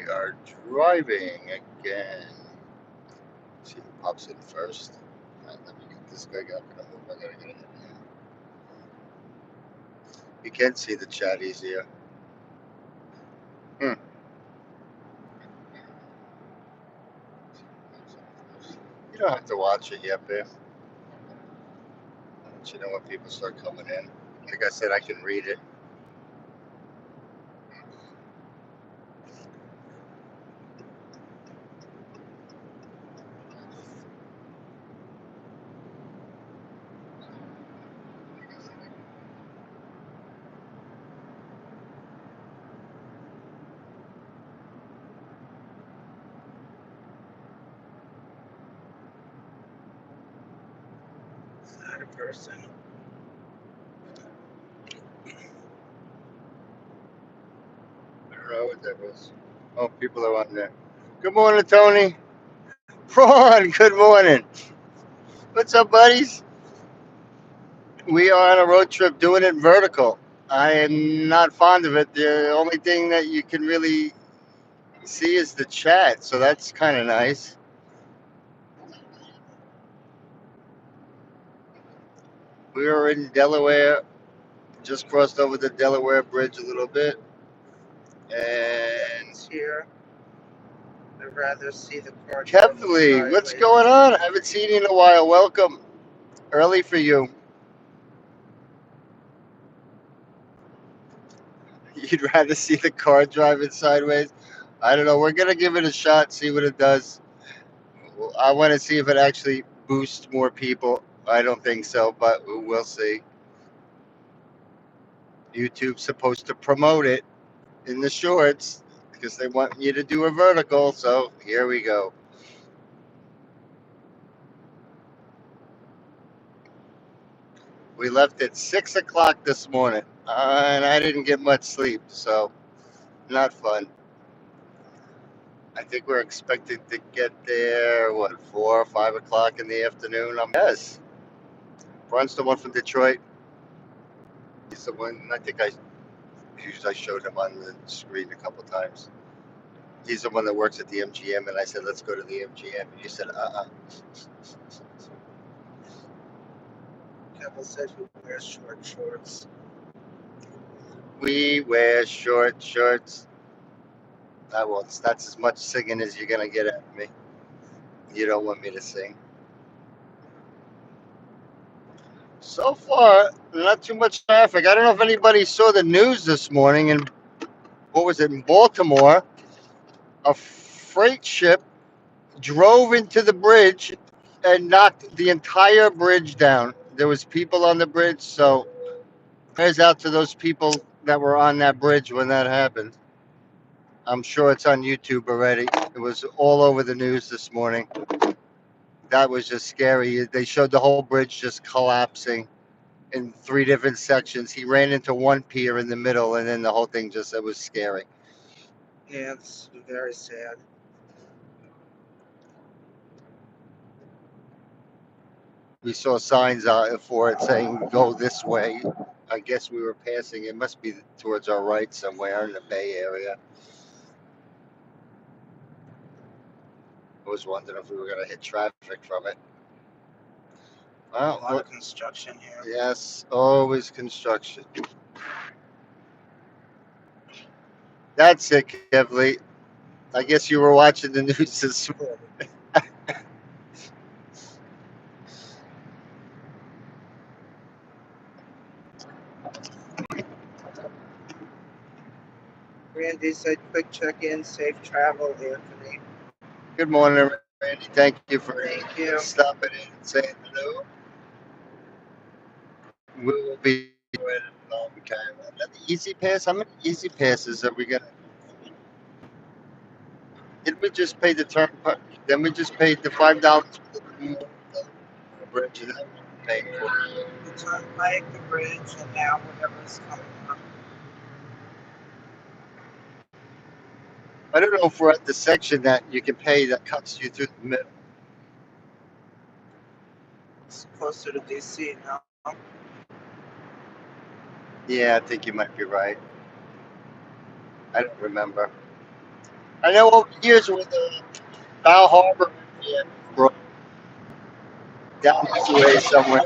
are driving again. Let's see who pops in first. Alright, let me get this guy up. I gotta get in here. You can see the chat easier. Hmm. You don't have to watch it yet, babe. I'll let you know when people start coming in. Like I said, I can read it. It's not a person. I don't know what that was. Oh, people are on there. Good morning, Tony. Ron, good morning. What's up, buddies? We are on a road trip doing it vertical. I am not fond of it. The only thing that you can really see is the chat, so that's kind of nice. We were in Delaware, just crossed over the Delaware Bridge a little bit, and It's here. I'd rather see the car driving Kevly, what's sideways. going on? I haven't seen you in a while. Welcome. Early for you. You'd rather see the car driving sideways? I don't know. We're gonna give it a shot, see what it does. I want to see if it actually boosts more people. I don't think so, but we'll see. YouTube's supposed to promote it in the shorts because they want you to do a vertical. So here we go. We left at 6 o'clock this morning, and I didn't get much sleep, so not fun. I think we're expected to get there, what, 4 or 5 o'clock in the afternoon? Yes. Brun's the one from Detroit. He's the one, I showed him on the screen a couple times. He's the one that works at the MGM, and I said, let's go to the MGM. And he said, Kevin said he wears short shorts. We wear short shorts. That's as much singing as you're going to get at me. You don't want me to sing. So far, not too much traffic. I don't know if anybody saw the news this morning, and what was it, in Baltimore? A freight ship drove into the bridge and knocked the entire bridge down. There was people on the bridge, so prayers out to those people that were on that bridge when that happened. I'm sure it's on YouTube already. It was all over the news this morning. That was just scary. They showed the whole bridge just collapsing in 3 different sections. He ran into one pier in the middle, and then the whole thing it was scary. Yeah, it's very sad. We saw signs out for it saying go this way. I guess we were passing. It must be towards our right somewhere in the Bay Area. I was wondering if we were going to hit traffic from it. A Well, lot of construction here. yes, always construction. That's it, Kevly. I guess you were watching the news this morning. Randy said, quick check-in, safe travel, Anthony. Good morning, Randy. Thank you for Thank you. stopping in and saying hello. We will be doing another easy pass. How many easy passes are we gonna? Did we just pay the turnpike? Then we just paid the $5 for the bridge, and then we paid for it. The turnpike, the bridge, and now whatever's coming up. I don't know if we're at the section that you can pay that cuts you through the middle. It's closer to DC now. Yeah, I think you might be right. I don't remember. I know over years with Bow Harbor, yeah, bro, down this way somewhere.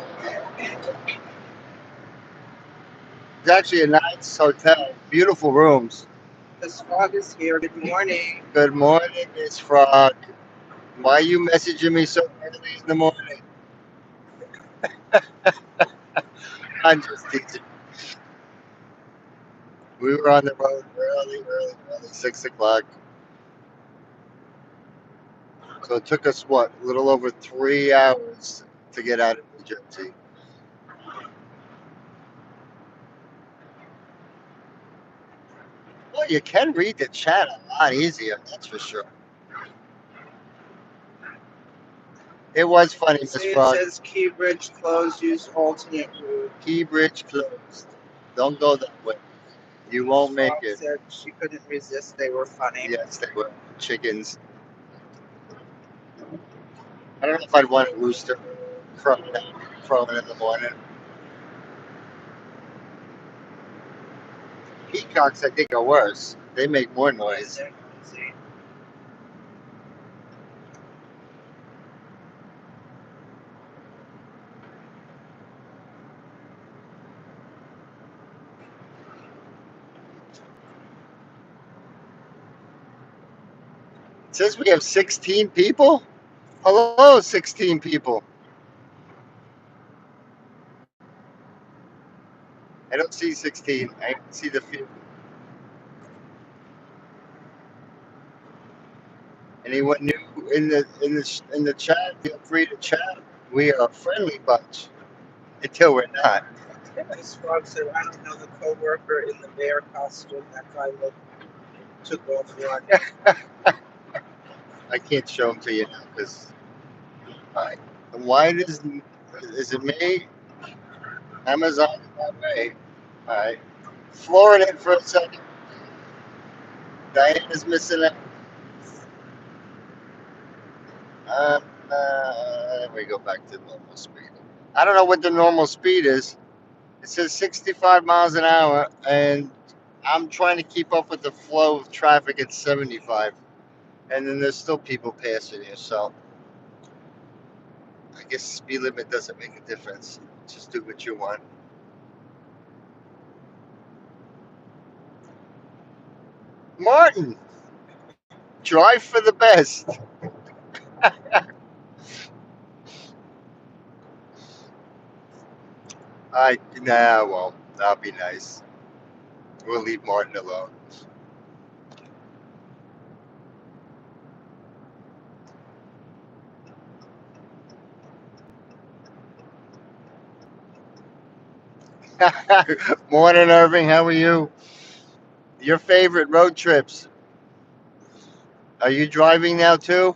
It's actually a nice hotel, beautiful rooms. This fog is here. Good morning. Good morning, Miss Frog. Why are you messaging me so early in the morning? I'm just teasing. We were on the road early, 6 o'clock. So it took us what, a little over 3 hours to get out of New Jersey. Well, you can read the chat a lot easier, that's for sure. It was funny, Miss See, it Frog. says Key Bridge closed. Use alternate route. Key Bridge closed. Don't go that way. You won't make Frog it. said she couldn't resist. They were funny. Yes, they were chickens. I don't know if I'd want a rooster crowing in the morning. Peacocks, I think, are worse. They make more noise. They're noisy. It says we have 16 people. Hello, 16 people. I don't see 16. I see the few. Anyone new in the chat? Feel free to chat. We are a friendly bunch until we're not. This frog said, I don't know the co-worker in the bear costume. That guy took off one. I can't show them to you now because. Why is it me? Amazon that way. All right. Flooring it for a second. Diana's missing it. We go back to normal speed. I don't know what the normal speed is. It says 65 miles an hour, and I'm trying to keep up with the flow of traffic at 75. And then there's still people passing here, so I guess speed limit doesn't make a difference. Just do what you want. Martin, drive for the best. Well, that'll be nice. We'll leave Martin alone. Morning, Irving. How are you? Your favorite road trips? Are you driving now too?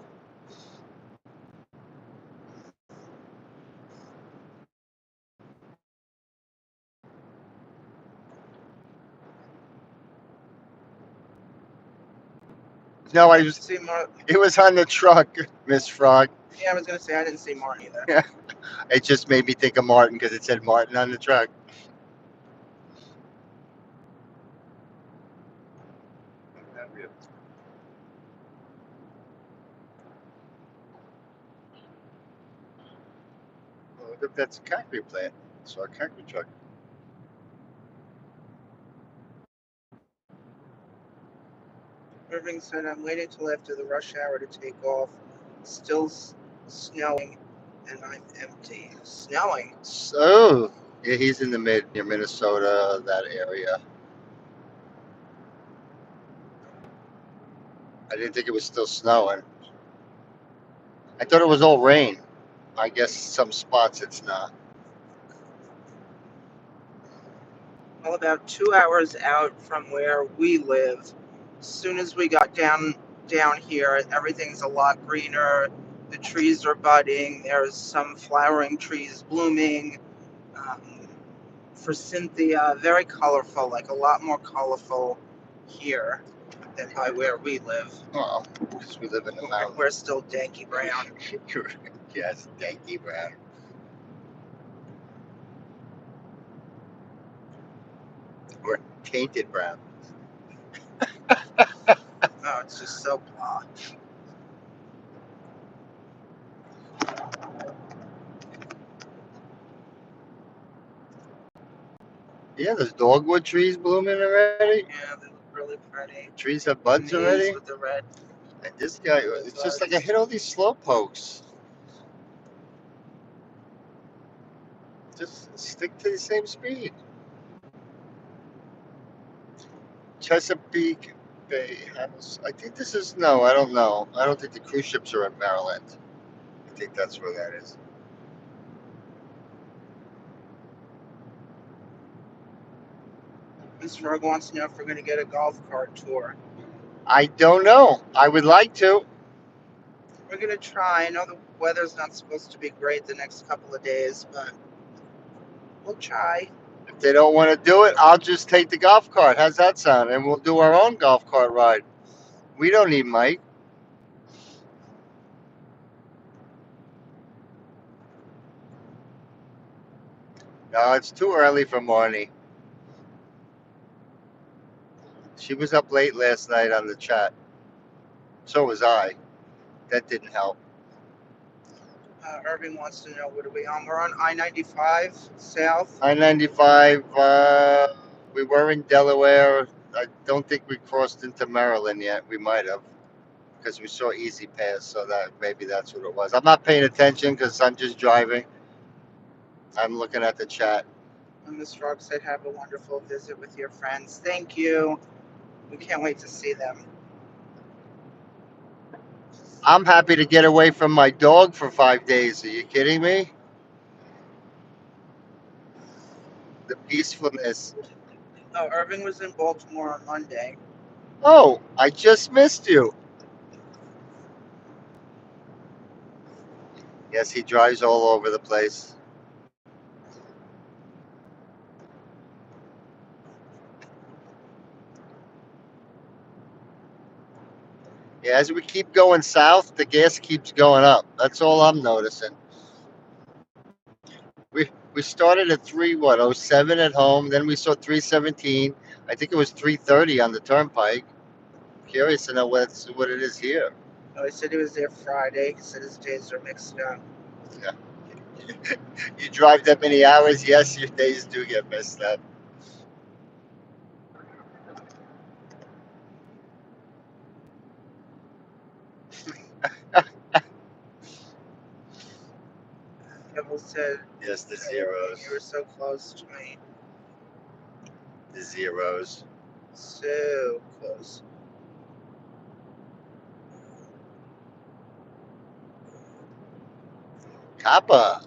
No, I was. See Mar- It was on the truck, Miss Frog. yeah, I was gonna say I didn't see Martin either. It just made me think of Martin because it said Martin on the truck. Well, if that's a concrete plant, so a concrete truck. Irving said, I'm waiting till after the rush hour to take off. Still snowing, and I'm empty. Snowing? So, yeah, he's in the mid near Minnesota, that area. I didn't think it was still snowing. I thought it was all rain. I guess some spots it's not. Well, about 2 hours out from where we live. As soon as we got down here, everything's a lot greener. The trees are budding. There's some flowering trees blooming. For Cynthia, very colorful, like a lot more colorful here than by where we live. Oh, because we live in the mountains. We're still danky brown. Yes, danky brown. We're tainted brown. Oh, it's just so blah. Yeah, there's dogwood trees blooming already. Yeah, they look really pretty. Trees have And buds these already. with the red And this guy, it's just like I hit all these slow pokes. Just stick to the same speed. Chesapeake Bay House. I think this is, no, I don't know. I don't think the cruise ships are in Maryland. I think that's where that is. Miss Frog wants to know if we're going to get a golf cart tour. I don't know. I would like to. We're going to try. I know the weather's not supposed to be great the next couple of days, but we'll try. If they don't want to do it, I'll just take the golf cart. How's that sound? And we'll do our own golf cart ride. We don't need Mike. No, it's too early for Marnie. She was up late last night on the chat. So was I. That didn't help. Irving wants to know what are we on? We're on I-95 south. I-95, we were in Delaware. I don't think we crossed into Maryland yet. We might have, because we saw Easy Pass, so that maybe that's what it was. I'm not paying attention because I'm just driving. I'm looking at the chat. And Miss Frog said, have a wonderful visit with your friends. Thank you. We can't wait to see them. I'm happy to get away from my dog for 5 days. Are you kidding me? The peacefulness. Oh, Irving was in Baltimore on Monday. Oh, I just missed you. Yes, he drives all over the place. Yeah, as we keep going south, the gas keeps going up. That's all I'm noticing. We started at 307 at home, then we saw 317. I think it was 330 on the turnpike. Curious to know what it is here. Oh, he said he was there Friday. He said his days are mixed up. Yeah. You drive that many hours, yes, your days do get messed up. Kevin said, Yes, the you were zeros. so close to me. The zeros. So close. Kappa,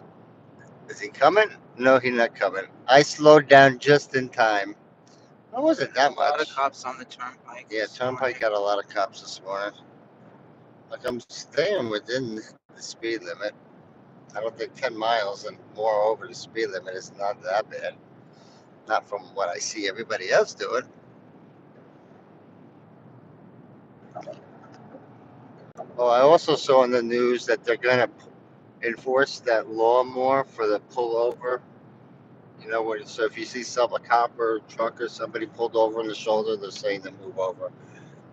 is he coming? No, he's not coming. I slowed down just in time. It wasn't that A lot of much. cops on the turnpike. Yeah, this turnpike morning. got a lot of cops this morning. Like I'm staying within the speed limit. I don't think 10 miles and more over the speed limit is not that bad. Not from what I see everybody else doing. Well, I also saw in the news that they're going to enforce that law more for the pullover. You know, so if you see a cop or truck or somebody pulled over on the shoulder, they're saying to move over.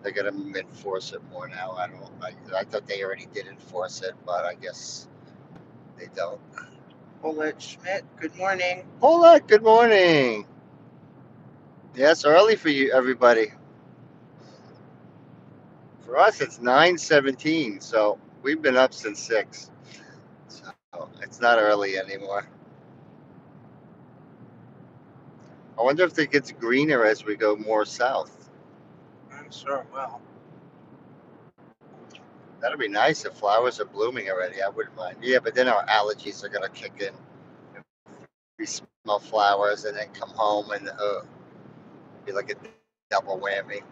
They're going to enforce it more now. I thought they already did enforce it, but I guess they don't. Paulette Schmidt, good morning. Hola, good morning. Yes, early for you, everybody. For us, it's 9:17, so we've been up since 6. So it's not early anymore. I wonder if it gets greener as we go more south. I'm sure it will. That'd be nice if flowers are blooming already. I wouldn't mind. Yeah, but then our allergies are gonna kick in. We smell flowers and then come home and be like a double whammy.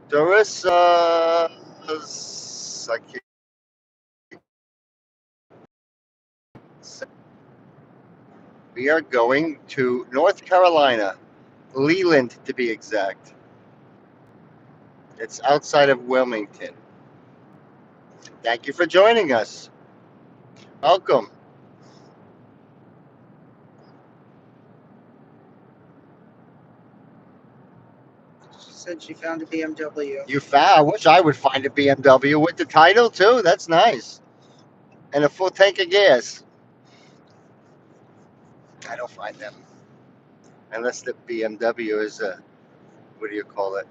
Doris, I can't say. We are going to North Carolina, Leland to be exact. It's outside of Wilmington. Thank you for joining us. Welcome. said she found a BMW. You found? I wish I would find a BMW with the title too. That's nice, and a full tank of gas. I don't find them unless the BMW is a, what do you call it?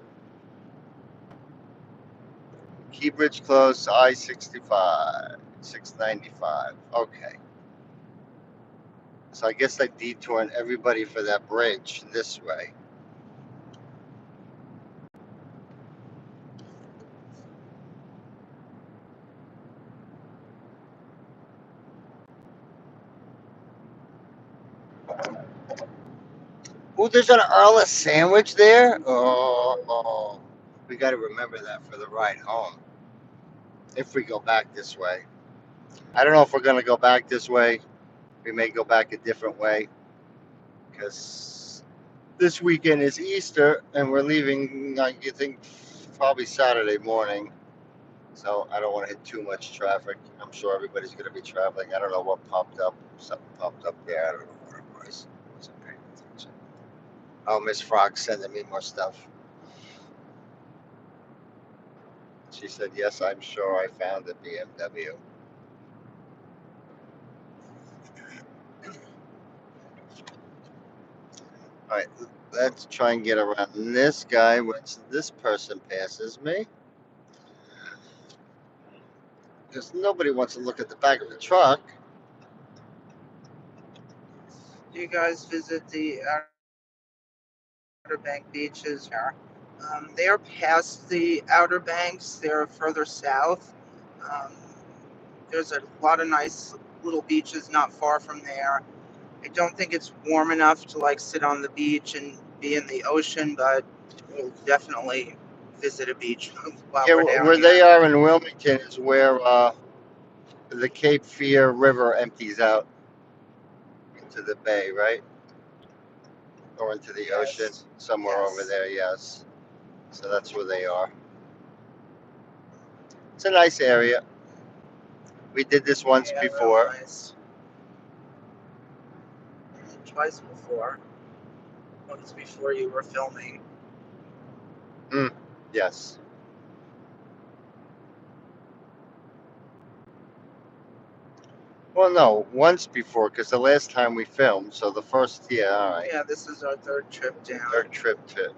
Keybridge Close, I-65, 695. Okay. So I guess I detouring everybody for that bridge this way. Ooh, there's an Arla sandwich there. Oh, we got to remember that for the ride home. If we go back this way, I don't know if we're gonna go back this way. We may go back a different way because this weekend is Easter and we're leaving. You think probably Saturday morning. So I don't want to hit too much traffic. I'm sure everybody's going to be traveling. I don't know what popped up. Something popped up there. I don't know what it was. Wasn't paying attention. Oh, Miss Frog sending me more stuff. She said, yes, I'm sure I found a BMW. All right, let's try and get around this guy once this person passes me. Because nobody wants to look at the back of the truck. Do you guys visit the Outer Bank beaches here? They are past the Outer Banks. They're further south. Um, there's a lot of nice little beaches not far from there. I don't think it's warm enough to like sit on the beach and be in the ocean, but we'll definitely visit a beach while Yeah, we're down where they here. are in Wilmington is where the Cape Fear River empties out into the bay, right? Or into the ocean, Yes. somewhere over Yes. there, yes. So that's where they are. It's a nice area. We did this once Yeah, real before. nice. Twice before. Once before you were filming. Yes. Well, no, once before, because the last time we filmed, so the first, yeah, all right. Yeah, this is our third trip down. Third trip to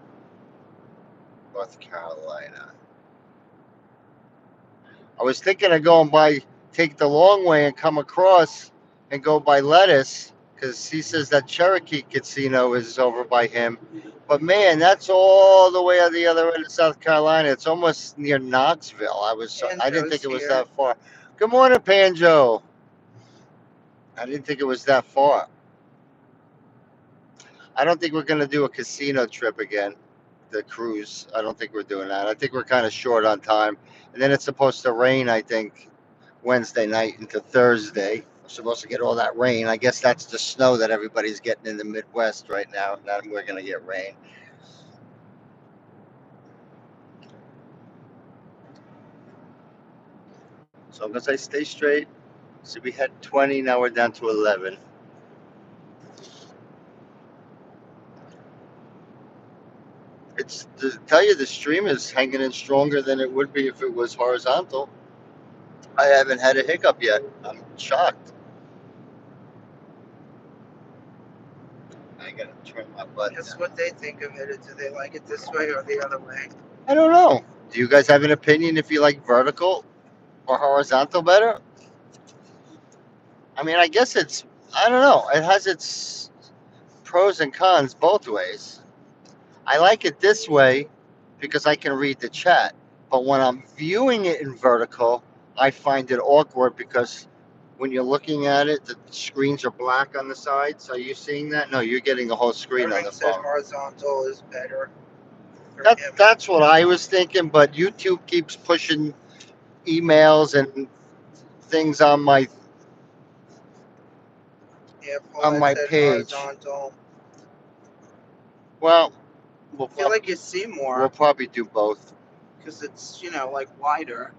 North Carolina. I was thinking of going take the long way and come across and go by Lettuce, because he says that Cherokee Casino is over by him. But man, that's all the way on the other end of South Carolina. It's almost near Knoxville. I didn't think Banjo's it was here. that far. Good morning, Panjo. I didn't think it was that far. I don't think we're gonna do a casino trip again. The cruise. I don't think we're doing that. I think we're kind of short on time. And then it's supposed to rain, I think, Wednesday night into Thursday. We're supposed to get all that rain. I guess that's the snow that everybody's getting in the Midwest right now. Now we're gonna get rain. So I'm gonna say stay straight. So we had 20, now we're down to 11. It's to tell you the stream is hanging in stronger than it would be if it was horizontal. I haven't had a hiccup yet. I'm shocked. I gotta turn my button That's down. what they think of it. Do they like it this way or the other way? I don't know. Do you guys have an opinion if you like vertical or horizontal better? I mean, I guess I don't know. It has its pros and cons both ways. I like it this way because I can read the chat. But when I'm viewing it in vertical, I find it awkward because when you're looking at it, the screens are black on the sides. Are you seeing that? No, you're getting a whole screen on Irving the said phone. horizontal is better for him. That's what I was thinking, but YouTube keeps pushing emails and things on my Yeah, Paulette said page. horizontal. Well, I feel like you see we'll more probably do both. because it's, like wider.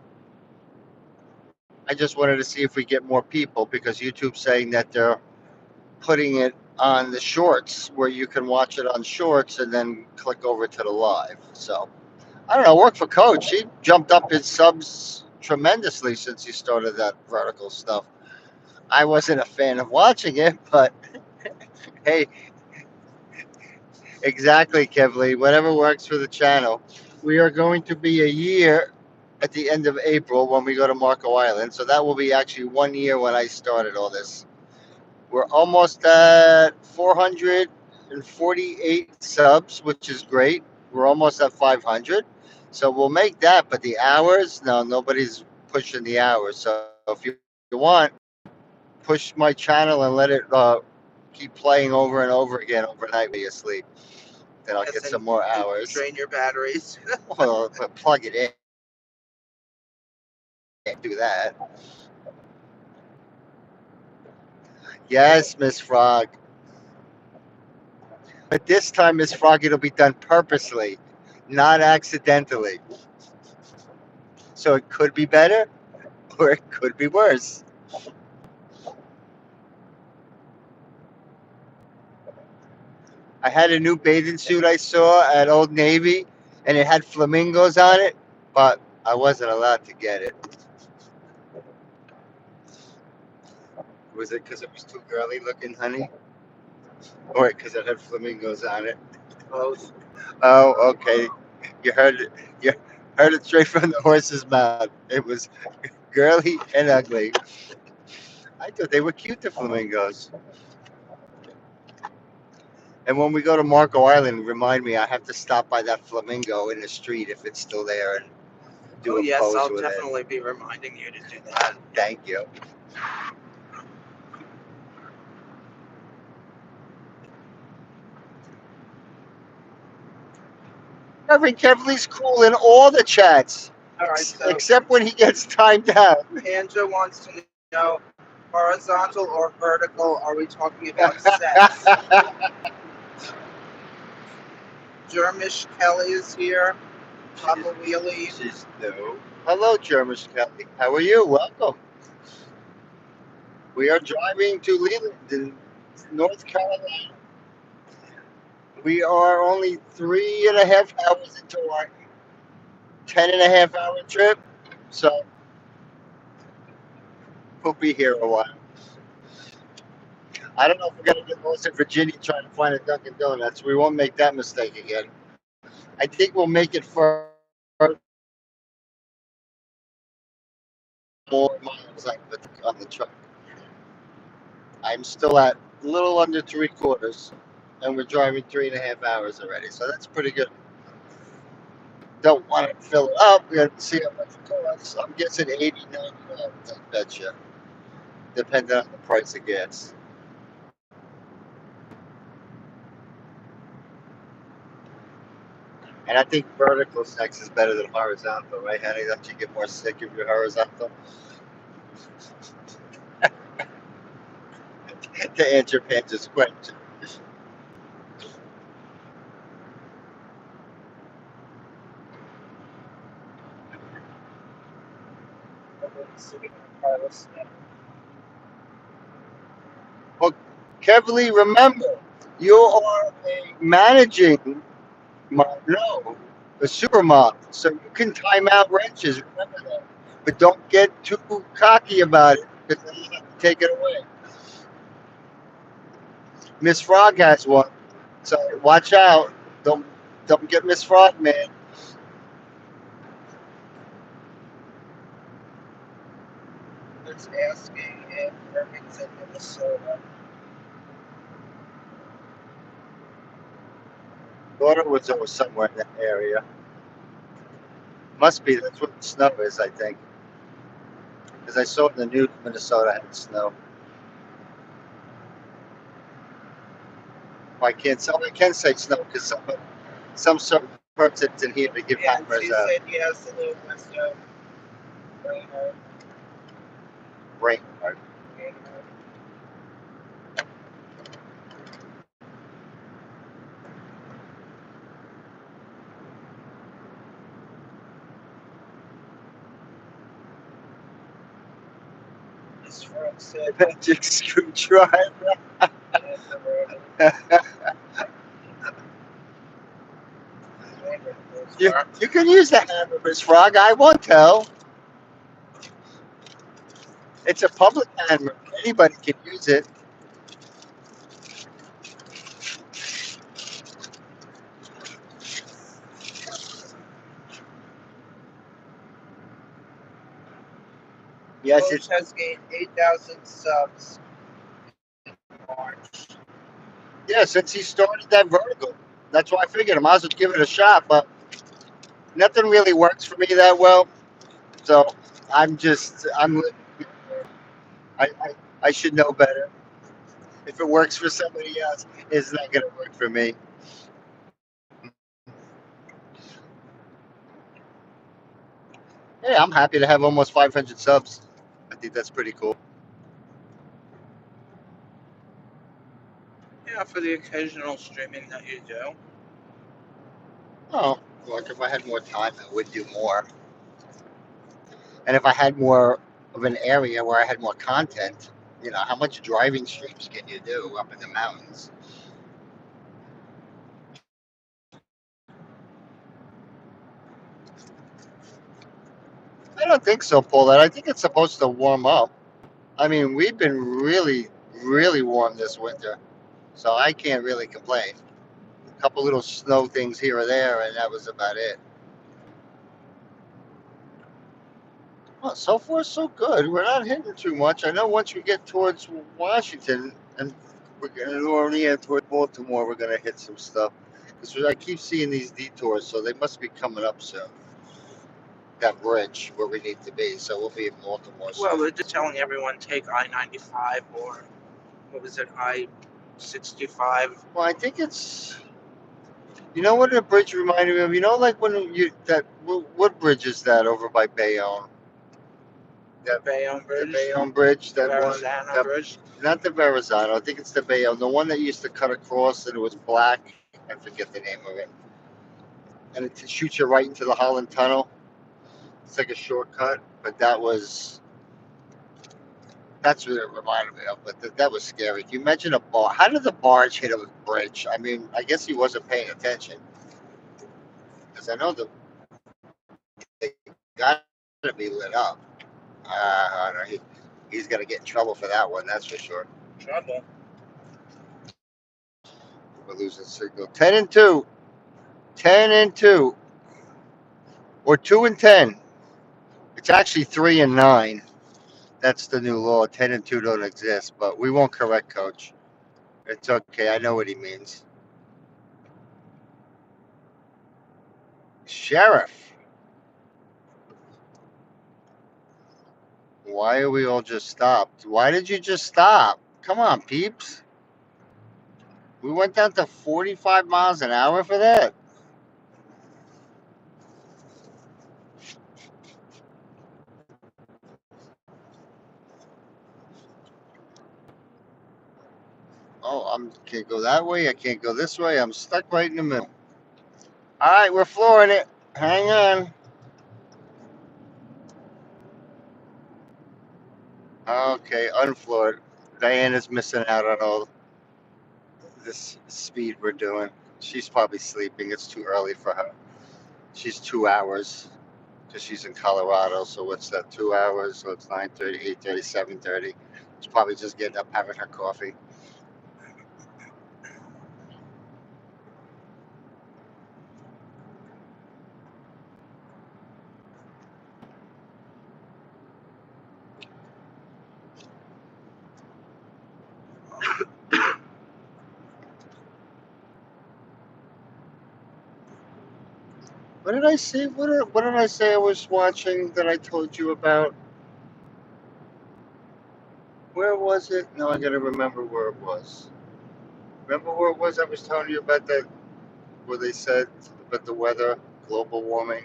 I just wanted to see if we get more people because YouTube's saying that they're putting it on the shorts where you can watch it on shorts and then click over to the live. So I don't know. Work for Coach. He jumped up his subs tremendously since he started that vertical stuff. I wasn't a fan of watching it, but hey, exactly, Kevly. Whatever works for the channel. We are going to be a year at the end of April when we go to Marco Island. So that will be actually 1 year when I started all this. We're almost at 448 subs, which is great. We're almost at 500. So we'll make that, but the hours, no, nobody's pushing the hours. So if you want, push my channel and let it keep playing over and over again overnight while you sleep. Then I'll get Yes, some more and hours. drain your batteries. Well, but plug it in. Do that. Yes, Miss Frog. But this time, Miss Frog, it'll be done purposely, not accidentally. So it could be better or it could be worse. I had a new bathing suit I saw at Old Navy and it had flamingos on it, but I wasn't allowed to get it. Was it because it was too girly looking, honey? Or because it had flamingos on it? Both. Oh, okay. You heard it. You heard it straight from the horse's mouth. It was girly and ugly. I thought they were cute, the flamingos. And when we go to Marco Island, remind me I have to stop by that flamingo in the street if it's still there and do Oh a yes, pose I'll with it. definitely be reminding you to do that. Thank you. Reverend Kevley's cool in all the chats, All right, so except when he gets timed out. Panja wants to know, horizontal or vertical? Are we talking about sex? Jermish Kelly is here. Papa Wheelie. She's new. Hello, Jermish Kelly. How are you? Welcome. We are driving to Leland, North Carolina. We are only 3.5 hours into our 10.5 hour trip, so we'll be here a while. I don't know if we're gonna get lost in Virginia trying to find a Dunkin' Donuts. We won't make that mistake again. I think we'll make it for more miles on the truck. I'm still at a little under 3/4, and we're driving 3.5 hours already, so that's pretty good. Don't want to fill it up. We got to see how much it costs. I'm guessing 80, $90. I betcha, depending on the price of gas. And I think vertical sex is better than horizontal, right, honey? Don't you get more sick if you're horizontal? To answer Pancha's question. Well, Kevly, remember, you are a managing no, a supermodel, so you can time out wrenches. Remember that, but don't get too cocky about it because then you have to take it away. Miss Frog has one, so watch out. Don't get Miss Frog, man. It's asking if Irving's in Minnesota. Thought it was somewhere in that area. Must be. That's what the snow is, I think. Because I saw in the news Minnesota had snow. Well, I can't. I can say snow because some certain parts it's in here to give And timers she a said yes, a little West Rainer. rain. Right? Miss Frog said Magic screwdriver. You can use that hammer, Frog. I won't tell. It's a public hammer. Anybody can use it. Yes, Coach has gained 8,000 subs in March. yeah. Since he started that vertical, that's why I figured I might as well give it a shot. But nothing really works for me that well. So I, I, I should know better. If it works for somebody else, it's not going to work for me. Hey, I'm happy to have almost 500 subs. I think that's pretty cool. Yeah, for the occasional streaming that you do. Oh, like if I had more time, I would do more. And if I had more of an area where I had more content, how much driving streams can you do up in the mountains? I don't think so, Paulette. I think it's supposed to warm up. I mean, we've been really, really warm this winter, so I can't really complain. A couple little snow things here or there, and that was about it. Well, so far so good. We're not hitting too much. I know once we get towards Washington and we're going to towards Baltimore, we're going to hit some stuff. Because I keep seeing these detours, so they must be coming up soon. That bridge where we need to be, so we'll be in Baltimore soon. Well, they're just telling everyone take I-95 or what was it, I-65. Well, I think it's. You know what the bridge reminded me of? Like when what bridge is that over by Bayonne? That Bayonne the Bridge, Bayonne Bridge, that one. Verrazano Bridge. Not the Verrazano. I think it's the Bayonne, the one that used to cut across and it was black. I forget the name of it. And it shoots you right into the Holland Tunnel. It's like a shortcut, but that's what it reminded me of. But that was scary. Can you imagine a bar? How did the barge hit a bridge? I mean, I guess he wasn't paying attention because I know they got to be lit up. I don't know. He's gonna get in trouble for that one. That's for sure. Trouble. We're losing signal. 10-2. 10-2. Or 2-10. It's actually 3-9. That's the new law. 10-2 don't exist, but we won't correct Coach. It's okay. I know what he means. Sheriff. Why are we all just stopped? Why did you just stop? Come on, peeps. We went down to 45 miles an hour for that. Oh, I can't go that way. I can't go this way. I'm stuck right in the middle. All right, we're flooring it. Hang on. Okay, unfloored. Diana's missing out on all this speed we're doing. She's probably sleeping. It's too early for her. She's 2 hours because she's in Colorado. So what's that? 2 hours. So it's 9:30, 8:30, 7:30. She's probably just getting up having her coffee. What did I say? What did I say I was watching that I told you about? Where was it? No, I gotta remember where it was. Remember where it was I was telling you about that, where they said about the weather, global warming?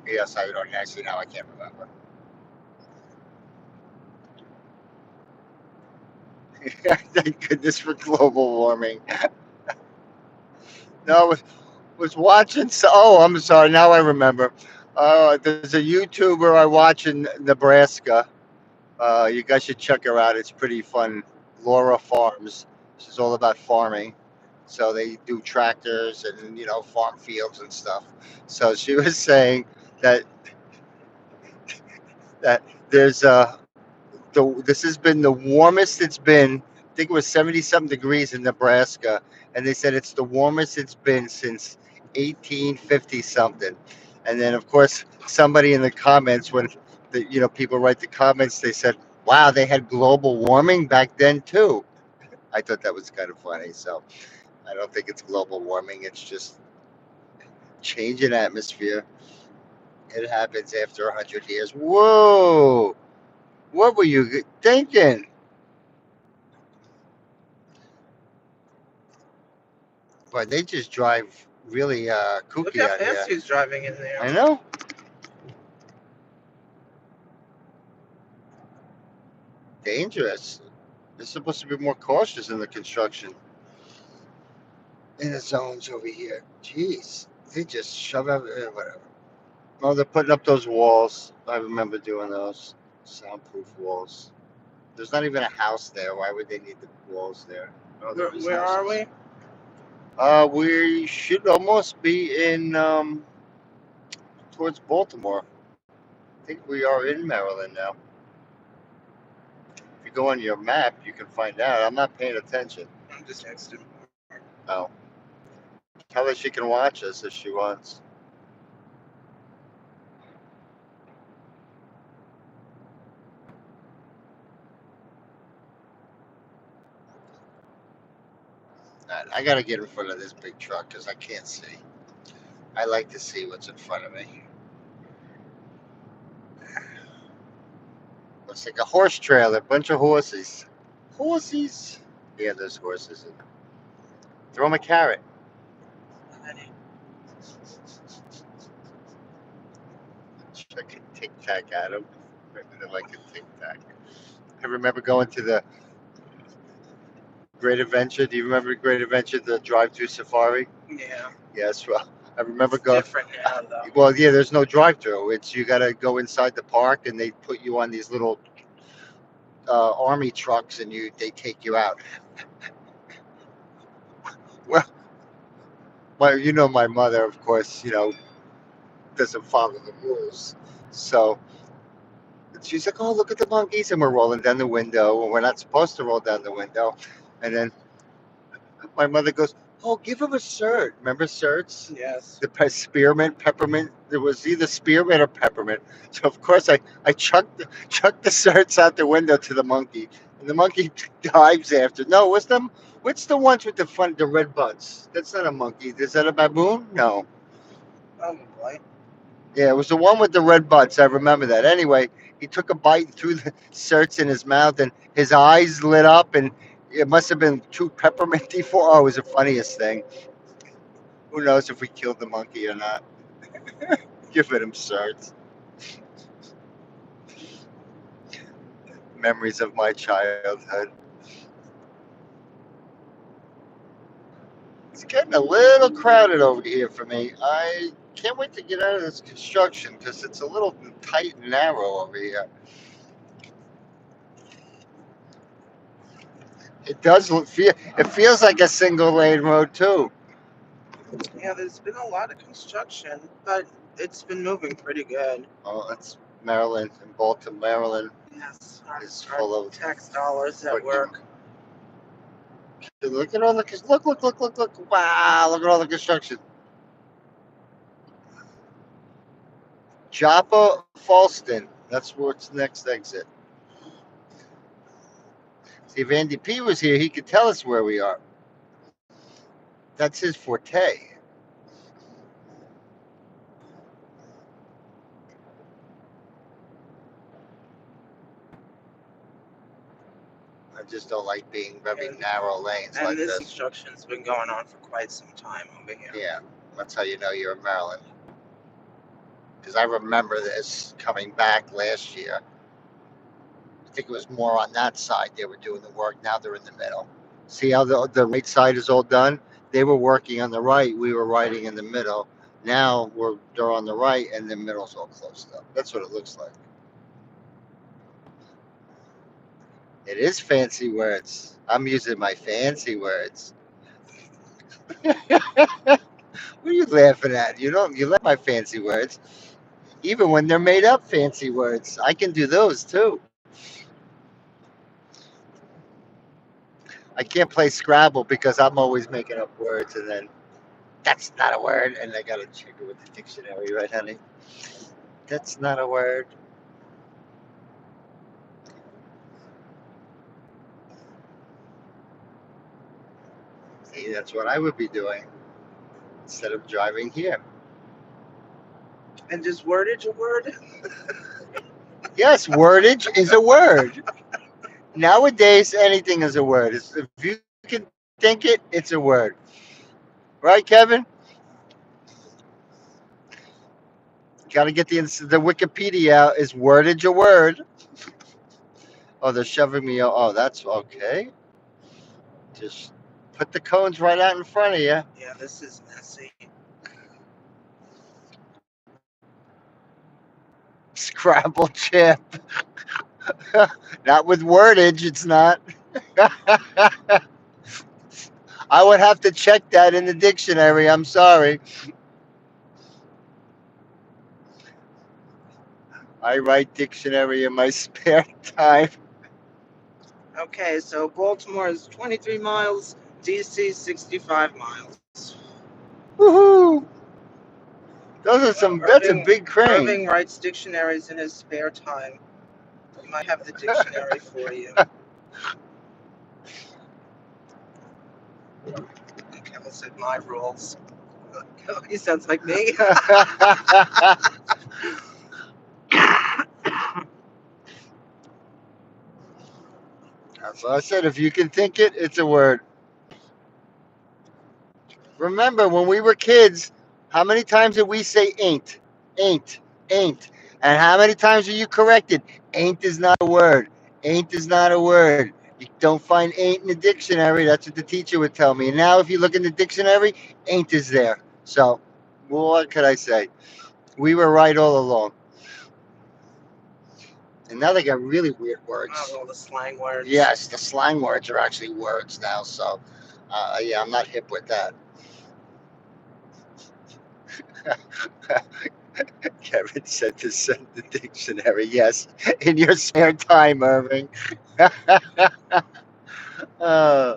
Yes, I don't actually now I can't remember. Thank goodness for global warming. No, I was watching. So, oh, I'm sorry. Now I remember. There's a YouTuber I watch in Nebraska. You guys should check her out. It's pretty fun. Laura Farms. She's all about farming. So they do tractors and farm fields and stuff. So she was saying that that there's this has been the warmest it's been. I think it was 70 something degrees in Nebraska, and they said it's the warmest it's been since 1850 something. And then of course somebody in the comments, when people write the comments, they said, "Wow, they had global warming back then too." I thought that was kind of funny. So I don't think it's global warming. It's just change in atmosphere. It happens after 100 years. Whoa! What were you thinking? But they just drive really Look kooky how out fast here. he's driving in there. I know. Dangerous. They're supposed to be more cautious in the construction in the zones over here. Jeez, they just shove whatever. Oh, they're putting up those walls. I remember doing those soundproof walls. There's not even a house there. Why would they need the walls there? Oh, there is Where are houses. we? We should almost be in towards Baltimore. I think we are in Maryland now. If you go on your map, you can find out. I'm not paying attention. I'm just texting. Oh, tell her she can watch us if she wants. I gotta get in front of this big truck because I can't see. I like to see what's in front of me. Looks like a horse trailer, bunch of horses. Horses. Yeah, there's horses in there. Throw them a carrot. Check a tic tac at them. Maybe they like a tic tac. I remember going to the Great Adventure. Do you remember Great Adventure, the drive-through safari? Yeah. Yes, well, I remember It's going. different now, though. Well, yeah, there's no drive-through. It's you got to go inside the park, and they put you on these little army trucks, and they take you out. Well, my mother, of course, doesn't follow the rules. So she's like, "Oh, look at the monkeys," and we're rolling down the window, and we're not supposed to roll down the window. And then my mother goes, "Oh, give him a cert. Remember certs? Yes. The spearmint, peppermint. It was either spearmint or peppermint." So of course I chucked the certs out the window to the monkey, and the monkey dives after. No, what's the ones with the red butts? That's not a monkey. Is that a baboon? No. Probably. Yeah, it was the one with the red butts. I remember that. Anyway, he took a bite and threw the certs in his mouth, and his eyes lit up, and it must have been too pepperminty for. Oh, it was the funniest thing. Who knows if we killed the monkey or not? Giving him certs. Memories of my childhood. It's getting a little crowded over here for me. I can't wait to get out of this construction because it's a little tight and narrow over here. It feels like a single lane road too. Yeah, there's been a lot of construction, but it's been moving pretty good. Oh, that's Maryland and Baltimore, Maryland Yes, is our full of tax dollars at freaking. work. Look at all the look! Wow! Look at all the construction. Joppa Falston. That's what's next exit. See, if Andy P was here, he could tell us where we are. That's his forte. I just don't like being very narrow lanes And like this this. construction's been going on for quite some time over here. Yeah, that's how you know you're in Maryland. Because I remember this coming back last year. I think it was more on that side they were doing the work. Now they're in the middle. See how the right side is all done? They were working on the right. We were riding in the middle. Now they're on the right, and the middle's all closed up. That's what it looks like. It is fancy words. I'm using my fancy words. What are you laughing at? You like my fancy words. Even when they're made up fancy words, I can do those too. I can't play Scrabble because I'm always making up words, and then that's not a word, and I gotta check it with the dictionary, right, honey? That's not a word. See, that's what I would be doing instead of driving here. And is wordage a word? Yes, wordage is a word. Nowadays, anything is a word. If you can think it, it's a word. Right, Kevin? Got to get the Wikipedia out. Is wordage a word? Oh, they're shoving me. Oh, that's okay. Just put the cones right out in front of you. Yeah, this is messy. Scrabble chip. Not with wordage, it's not. I would have to check that in the dictionary. I'm sorry. I write dictionary in my spare time. Okay, so Baltimore is 23 miles, DC 65 miles. Woohoo! Those are some. That's a big crane. Irving writes dictionaries in his spare time. He might have the dictionary for you. Kevin said my rules. He sounds like me. So I said, if you can think it, it's a word. Remember, when we were kids, how many times did we say ain't? Ain't, ain't. And how many times are you corrected? Ain't is not a word. Ain't is not a word. You don't find ain't in the dictionary. That's what the teacher would tell me. And now, if you look in the dictionary, ain't is there. So, well, what could I say? We were right all along. And now they got really weird words. Oh, all the slang words. Yes, the slang words are actually words now. So, yeah, I'm not hip with that. Kevin said to send the dictionary. Yes, in your spare time, Irving. uh,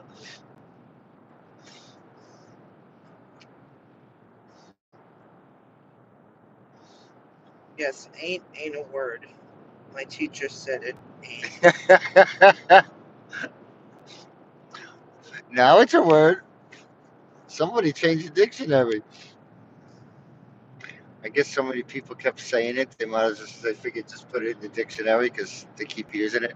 Yes, ain't a word. My teacher said it ain't. now it's a word. Somebody changed the dictionary. I guess so many people kept saying it. They might as well. They figured just put it in the dictionary because they keep using it.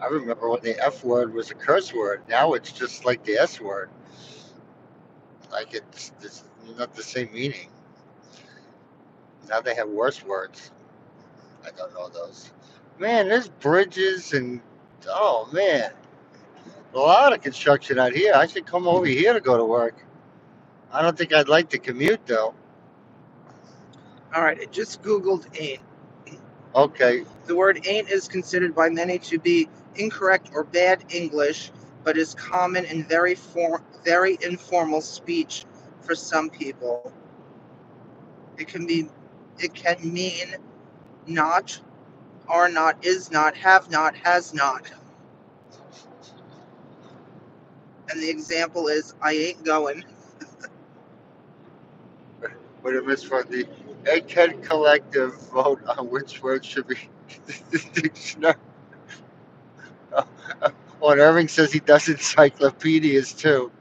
I remember when the F word was a curse word. Now it's just like the S word. Like it's not the same meaning. Now they have worse words. I don't know those. Man, there's bridges and oh man, a lot of construction out here. I should come over here to go to work. I don't think I'd like to commute though. All right, I just Googled ain't. Okay. The word ain't is considered by many to be incorrect or bad English, but is common in very informal speech for some people. It can mean not, are not, is not, have not, has not. And the example is I ain't going. What it is for the Egghead Collective vote on which word should be the dictionary. Oh, and Irving says he does encyclopedias too.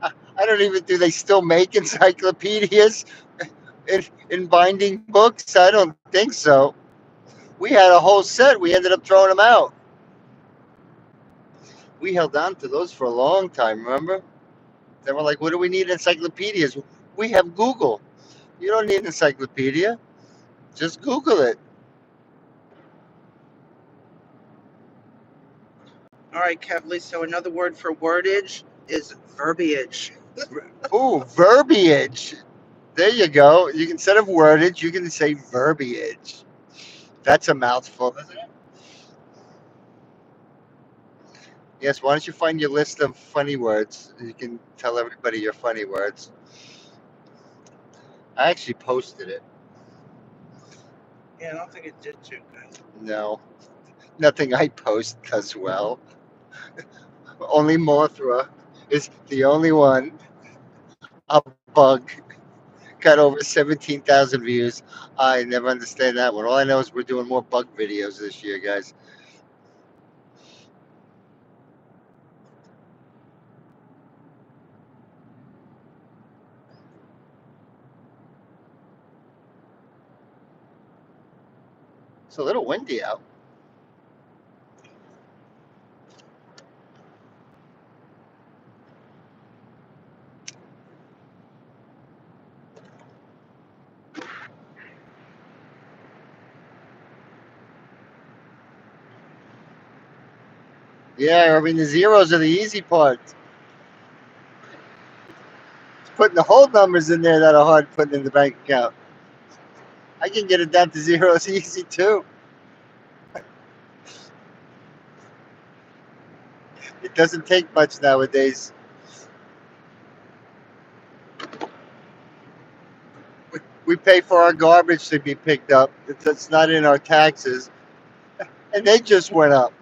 I don't even do they still make encyclopedias in binding books? I don't think so. We had a whole set. We ended up throwing them out. We held on to those for a long time. Remember? They were like, "What do we need encyclopedias? We have Google. You don't need an encyclopedia. Just Google it. All right, Kevly. So another word for wordage is verbiage. Ooh, verbiage. There you go. You can, instead of wordage, you can say verbiage. That's a mouthful, isn't it? Yes. Why don't you find your list of funny words? You can tell everybody your funny words. I actually posted it. Yeah, I don't think it did too good. No, nothing I post does well. Only Mothra is the only one. A bug got over 17,000 views. I never understand that one. All I know is we're doing more bug videos this year, guys. It's a little windy out. Yeah, I mean, the zeros are the easy part. It's putting the whole numbers in there that are hard putting in the bank account. I can get it down to zeros easy too. It doesn't take much nowadays. We pay for our garbage to be picked up. It's not in our taxes, and they just went up.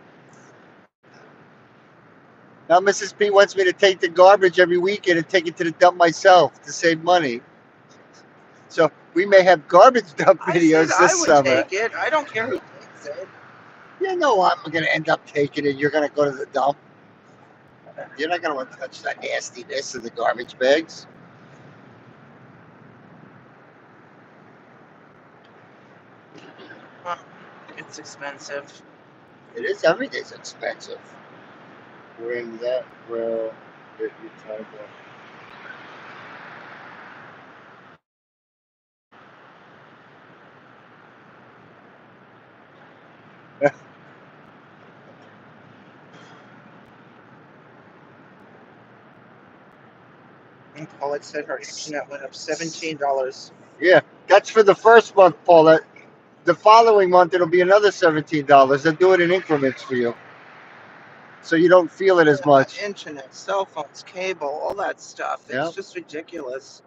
Now Mrs. P wants me to take the garbage every weekend and take it to the dump myself to save money. So we may have garbage dump I said videos I this would summer. take it. I don't care who takes it. You know I'm going to end up taking it. You're going to go to the dump. You're not going to want to touch that nastiness of the garbage bags. Huh, it's expensive. It is. Everything's expensive. We're in that. Well, you time And Paulette said her internet went up $17. Yeah, that's for the first month, Paulette. The following month, it'll be another $17. They'll do it in increments for you, so you don't feel it as Yeah, much. internet, cell phones, cable, all that stuff. Yeah. It's just ridiculous.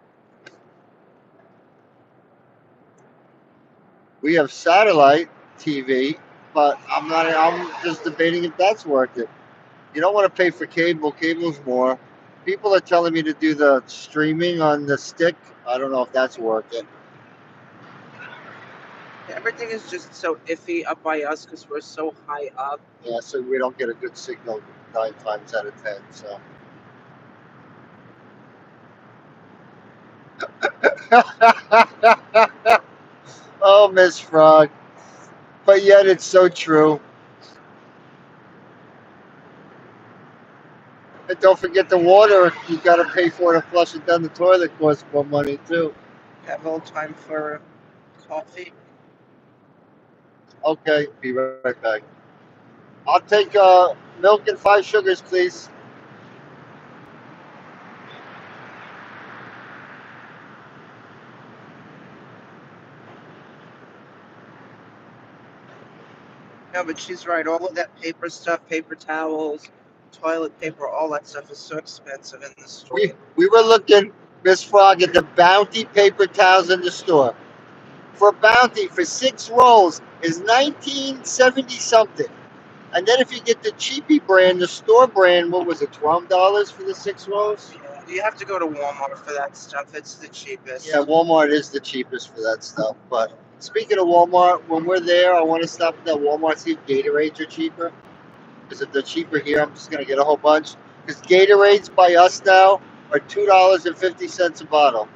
We have satellite TV, but I'm not. I'm just debating if that's worth it. You don't want to pay for cable. Cable's more. People are telling me to do the streaming on the stick. I don't know if that's worth it. Everything is just so iffy up by us because we're so high up. Yeah, so we don't get a good signal 9 times out of 10. So. Oh, Miss Frog. But yet it's so true. And don't forget the water. You got to pay for it to flush it down the toilet. Costs more money too. Have all time for coffee. Okay, be right back. I'll take milk and 5 sugars, please. No, but she's right. All of that paper stuff, paper towels, toilet paper, all that stuff is so expensive in the store. We were looking, Miss Frog, at the Bounty paper towels in the store. For Bounty, for 6 rolls, is 1970 something. And then if you get the cheapy brand, the store brand, what was it, $12 for the 6 rolls? Yeah, you have to go to Walmart for that stuff. It's the cheapest. Yeah, Walmart is the cheapest for that stuff. But speaking of Walmart, when we're there, I want to stop at that Walmart, see if Gatorades are cheaper. Because if they're cheaper here, I'm just going to get a whole bunch. Because Gatorades by us now are $2.50 a bottle.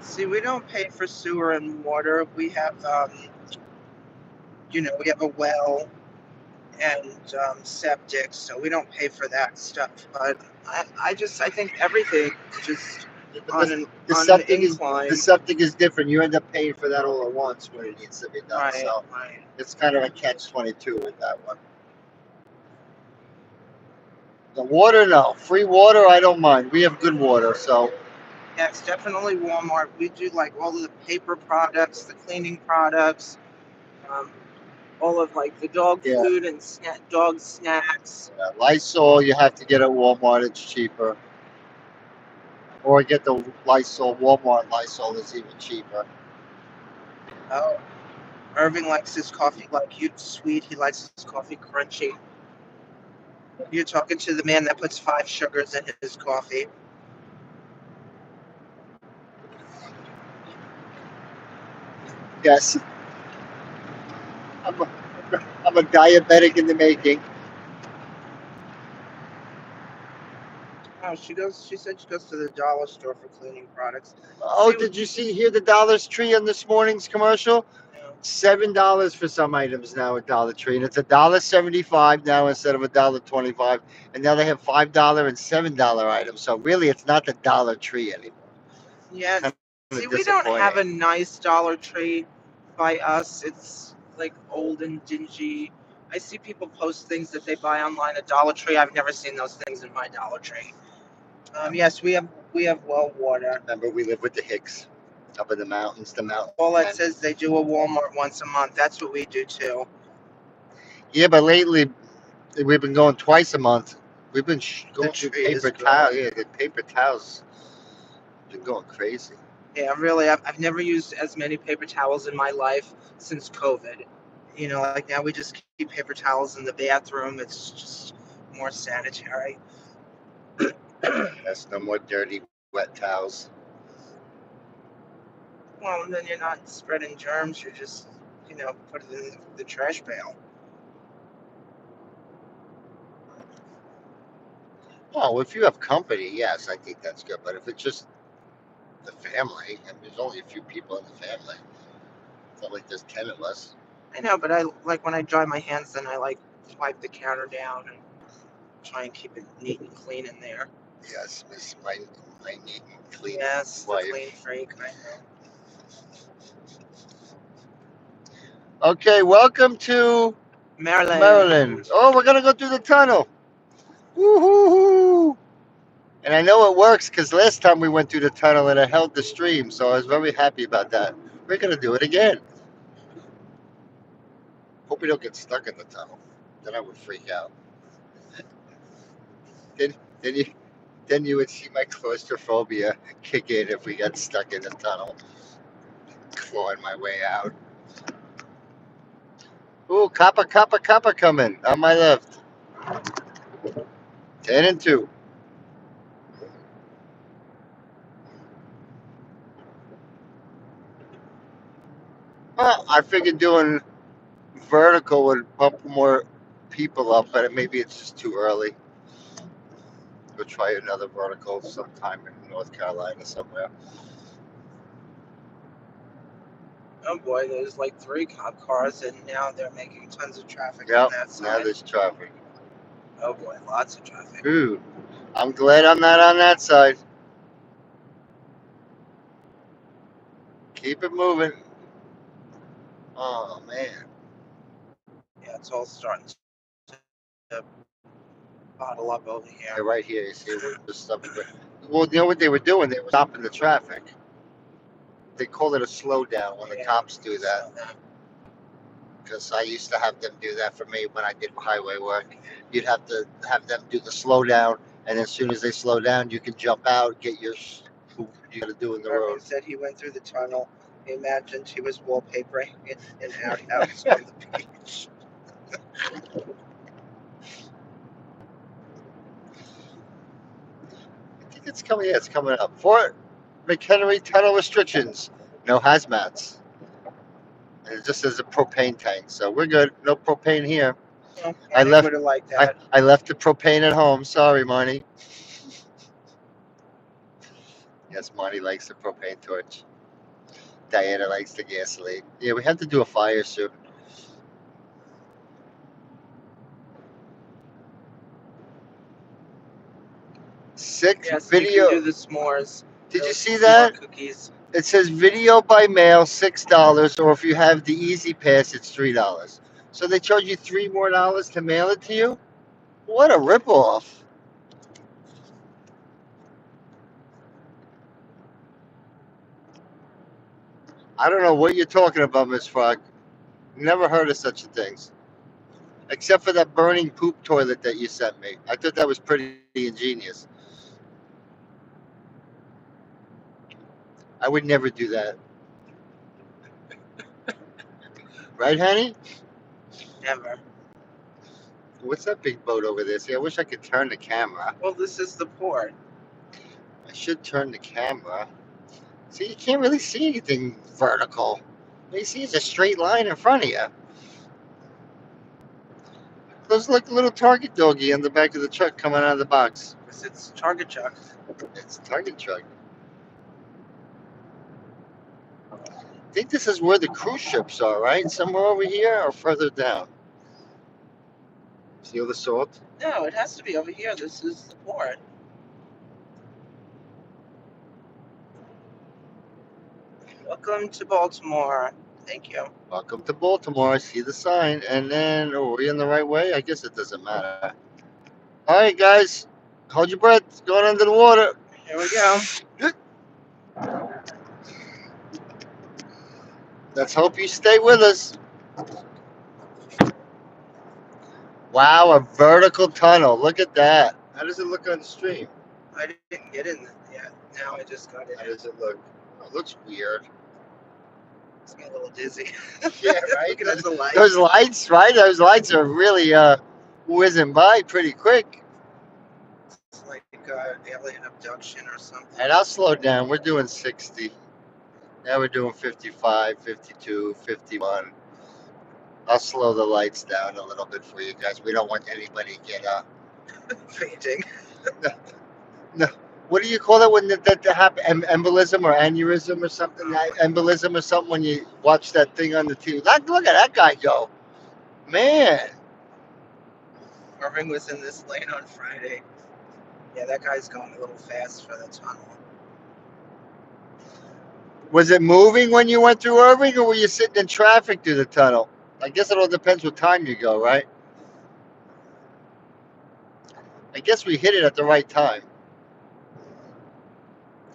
See, we don't pay for sewer and water. We have, we have a well and septic, so we don't pay for that stuff. But I think everything is just But on an the on an septic incline. the septic is different. You end up paying for that all at once when it needs to be done. Right, So right. it's kind of a catch-22 with that one. The water, no. Free water, I don't mind. We have good water, so Yeah, it's definitely Walmart. We do like all of the paper products, the cleaning products, um, all of like the dog yeah. food and dog snacks. Lysol, you have to get at Walmart. It's cheaper. Or get the Lysol. Walmart Lysol is even cheaper. Oh, Irving likes his coffee like you sweet. He likes his coffee crunchy. You're talking to the man that puts 5 sugars in his coffee. Yes, I'm a, I'm a diabetic in the making. Oh, she goes. She said she goes to the dollar store for cleaning products. Oh, See, did you hear the Dollar Tree on this morning's commercial? $7 for some items now at Dollar Tree, and it's $1.75 now instead of $1.25. And now they have $5 and $7 items. So really, it's not the Dollar Tree anymore. yeah. Kind See, of we don't have a disappointing. nice Dollar Tree by us. It's like old and dingy. I see people post things that they buy online at Dollar Tree. I've never seen those things in my Dollar Tree. Yes, we have well water. Remember, we live with the Hicks up in the mountains. The mountain. All that says they do a Walmart once a month. That's what we do too. Yeah, but lately we've been going twice a month. We've been The going through tree is paper good. towel. Yeah, the paper towels been going crazy. Yeah, really, I've never used as many paper towels in my life since COVID. You know, like now we just keep paper towels in the bathroom. It's just more sanitary. That's no more dirty, wet towels. Well, and then you're not spreading germs. You're just, put it in the trash pail. Oh, if you have company, yes, I think that's good. But if it's just the family, and there's only a few people in the family, it's not like there's 10 of us. I know, but I like when I dry my hands, then I like wipe the counter down and try and keep it neat and clean in there. Yes, Miss my neat and clean Yes, the wife. clean freak. I know. Okay, welcome to Maryland. Maryland. Oh, we're gonna go through the tunnel. Woo-hoo-hoo! And I know it works because last time we went through the tunnel and it held the stream, so I was very happy about that. We're gonna do it again. Hope we don't get stuck in the tunnel. Then I would freak out. Then, then you, then you would see my claustrophobia kick in if we got stuck in the tunnel, clawing my way out. Ooh, Kappa coming on my left. 10 and 2. Well, I figured doing vertical would bump more people up, but maybe it's just too early. We'll try another vertical sometime in North Carolina somewhere. Oh boy, there's like 3 cop cars, and now they're making tons of traffic Yep, on that now side. there's traffic. Oh boy, lots of traffic. Ooh, I'm glad I'm not on that side. Keep it moving. Oh, man. Yeah, it's all starting to bottle up over Yeah, here. right here, you see, we're just stopping. Well, you know what they were doing? They were stopping the traffic. They call it a slowdown when the Yeah, cops do that. so, Because I used to have them do that for me when I did highway work. You'd have to have them do the slowdown, and as soon as they slow down, you can jump out, get your you got to do in the Irving road. said he went through the tunnel. He imagined he was wallpapering in an outhouse on the beach. I think it's coming. Yeah, it's coming up. Fort McHenry tunnel restrictions. No hazmats. And it just says a propane tank, so we're good. No propane here. Well, I Marnie left. would have liked that. I left the propane at home. Sorry, Marnie. Yes, Marnie likes the propane torch. Diana likes the gasoline. Yeah, we have to do a fire soon. Sick Yes, you can video. do the s'mores. Did you Those see small that? cookies. It says video by mail $6, or if you have the Easy Pass, it's $3. So they charge you $3 more to mail it to you. What a ripoff! I don't know what you're talking about, Miss Frog. Never heard of such a things. Except for that burning poop toilet that you sent me. I thought that was pretty ingenious. I would never do that. Right, honey? Never. What's that big boat over there? See, I wish I could turn the camera. Well, this is the port. I should turn the camera. See, you can't really see anything vertical. All you see is a straight line in front of you. Looks like a little Target doggy on the back of the truck coming out of the box. Because it's Target Chuck. It's a Target truck. I think this is where the cruise ships are, right? Somewhere over here or further down. See all the salt? No, it has to be over here. This is the port. Welcome to Baltimore. Thank you. Welcome to Baltimore. I see the sign. And then, are we in the right way? I guess it doesn't matter. All right, guys. Hold your breath. It's going under the water. Here we go. Let's hope you stay with us. Wow, a vertical tunnel. Look at that. How does it look on the stream? I didn't get in yet. Now I just got in. How does it look? Oh, it looks weird. It's me a little dizzy. Yeah, right? Looking at the lights. Those lights, right? Those lights are really whizzing by pretty quick. It's like alien abduction or something. And I'll slow down. We're doing 60. Now we're doing 55, 52, 51. I'll slow the lights down a little bit for you guys. We don't want anybody to get Fainting. No. What do you call it when that happen? Embolism or aneurysm or something? Embolism or something when you watch that thing on the TV. Look at that guy go. Man. Irving was in this lane on Friday. Yeah, that guy's going a little fast for the tunnel. Was it moving when you went through Irving, or were you sitting in traffic through the tunnel? I guess it all depends what time you go, right? I guess we hit it at the right time.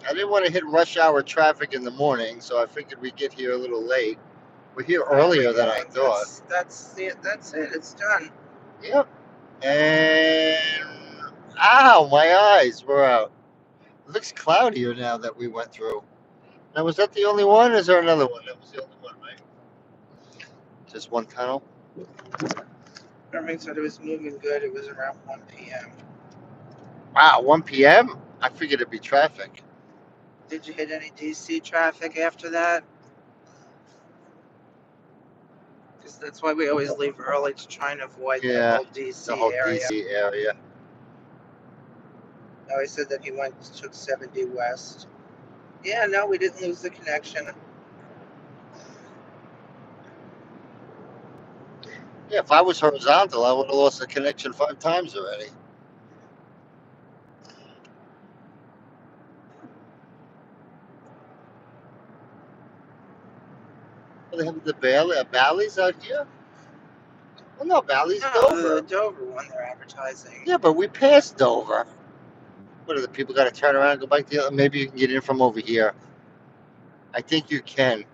I didn't want to hit rush hour traffic in the morning, so I figured we'd get here a little late. We're here earlier than I thought. That's it. That's it. It's done. Yep. And ow, my eyes were out. It looks cloudier now that we went through. Now, was that the only one? Or is there another one? That was the only one, right? Just one tunnel. Irving said it was moving good. It was around 1 p.m. Wow, 1 p.m. I figured it'd be traffic. Did you hit any DC traffic after that? Because that's why we always leave early to try and avoid the whole DC the whole area. DC area. No, he said that he took 70 west. Yeah, no, we didn't lose the connection. Yeah, if I was horizontal, I would have lost the connection 5 times already. They have the Bally's out here? Well, no, Bally's Dover. The Dover one they're advertising. Yeah, but we passed Dover. What are the people got to turn around and go back to the other? Maybe you can get in from over here. I think you can.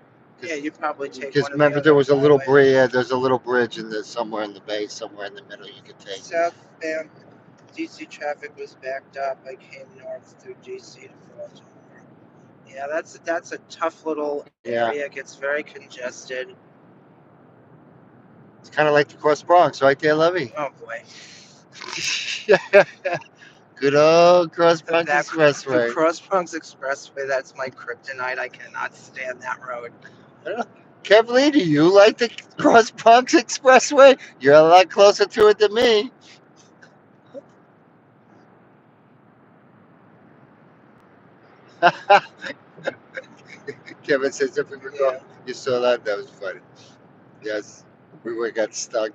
Yeah, you probably take Because one remember, of the there was a little highways. bridge. Yeah, there's a little bridge in the somewhere in the bay, somewhere in the middle you could take. Southbound DC traffic was backed up. I came north through DC to Baltimore. Yeah, that's a tough little area. It gets very congested. It's kind of like the Cross Bronx, right there, Levy? Oh boy. Good old Cross Bronx Expressway. The Cross Bronx Expressway, that's my kryptonite. I cannot stand that road. Kevly, do you like the Cross Bronx Expressway? You're a lot closer to it than me. Kevin says, if we recall, you saw that? That was funny. Yes, we got stuck.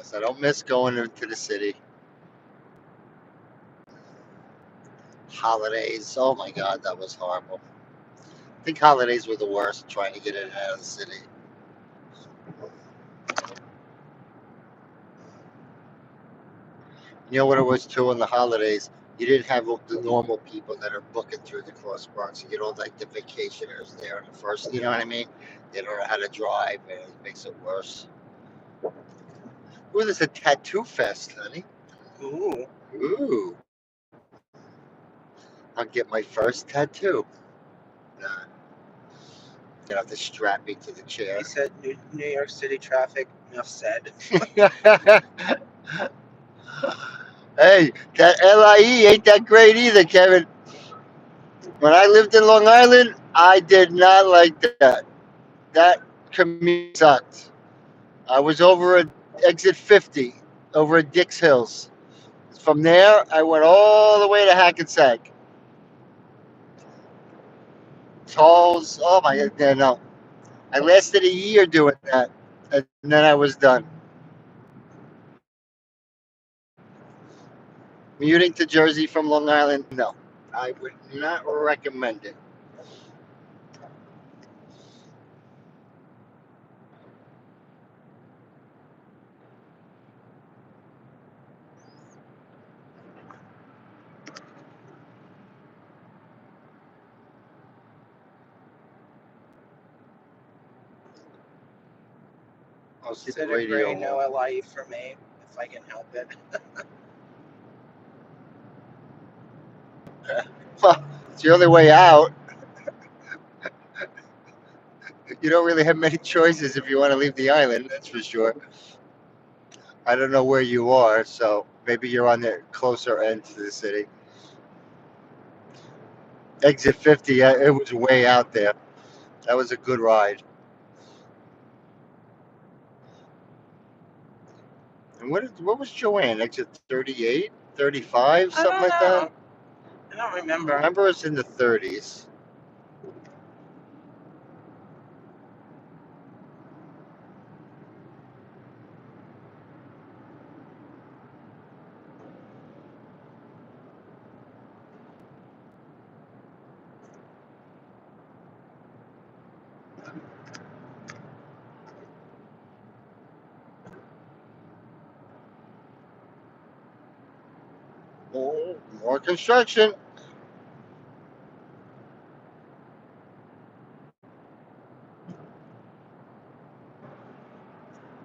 So I don't miss going into the city. Holidays. Oh my God, that was horrible. I think holidays were the worst, trying to get in and out of the city. You know what it was too on the holidays? You didn't have the normal people that are booking through the Cross Bronx. You get all like the vacationers there at first. You know what I mean? They don't know how to drive, and it makes it worse. Ooh, there's a tattoo fest, honey. Ooh, Ooh, I'll get my first tattoo. Nah, you have to strap me to the chair. he said New York City traffic. Enough said. Hey, that LIE ain't that great either, Kevin. When I lived in Long Island, I did not like that. That commute sucked. I was over at exit 50, over at Dix Hills. From there, I went all the way to Hackensack. Tolls, oh my God, yeah, no. I lasted a year doing that, and then I was done. Commuting to Jersey from Long Island, no. I would not recommend it. I'll see the Said radio agree. No home. LIE for me if I can help it. Well, it's the only way out. You don't really have many choices if you want to leave the island, that's for sure. I don't know where you are, so maybe you're on the closer end to the city. Exit 50, it was way out there. That was a good ride. And what was Joanne? Exit 38, 35, I something don't like that? know. I don't I remember. remember it's in the 30s. Oh, more construction.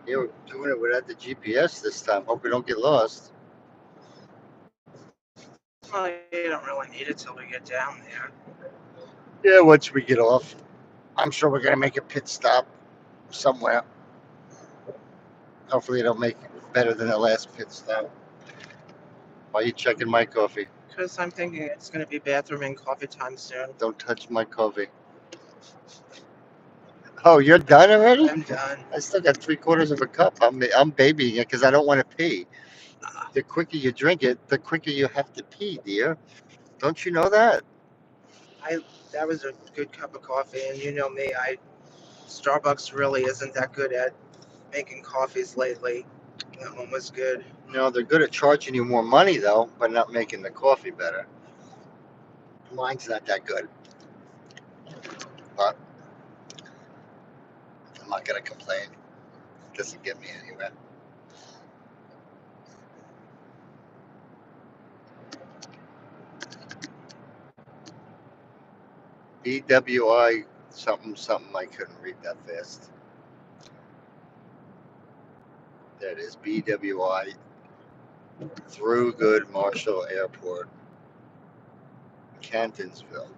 You're doing it without the GPS this time. Hope we don't get lost. Well, you don't really need it till we get down there. Yeah, once we get off, I'm sure we're gonna make a pit stop somewhere. Hopefully, it'll make it better than the last pit stop. Why are you checking my coffee? Because I'm thinking it's going to be bathroom and coffee time soon. Don't touch my coffee. Oh, you're done already? I'm done. I still got 3/4 of a cup. I'm babying it because I don't want to pee. Ah, The quicker you drink it, the quicker you have to pee, dear. Don't you know that? that was a good cup of coffee, and you know me, Starbucks really isn't that good at making coffees lately. That one was good. No, they're good at charging you more money though, but not making the coffee better. Mine's not that good, but I'm not gonna complain. It doesn't get me anywhere. BWI something something. I couldn't read that fast. There it is. BWI Thurgood Marshall Airport, Cantonsville.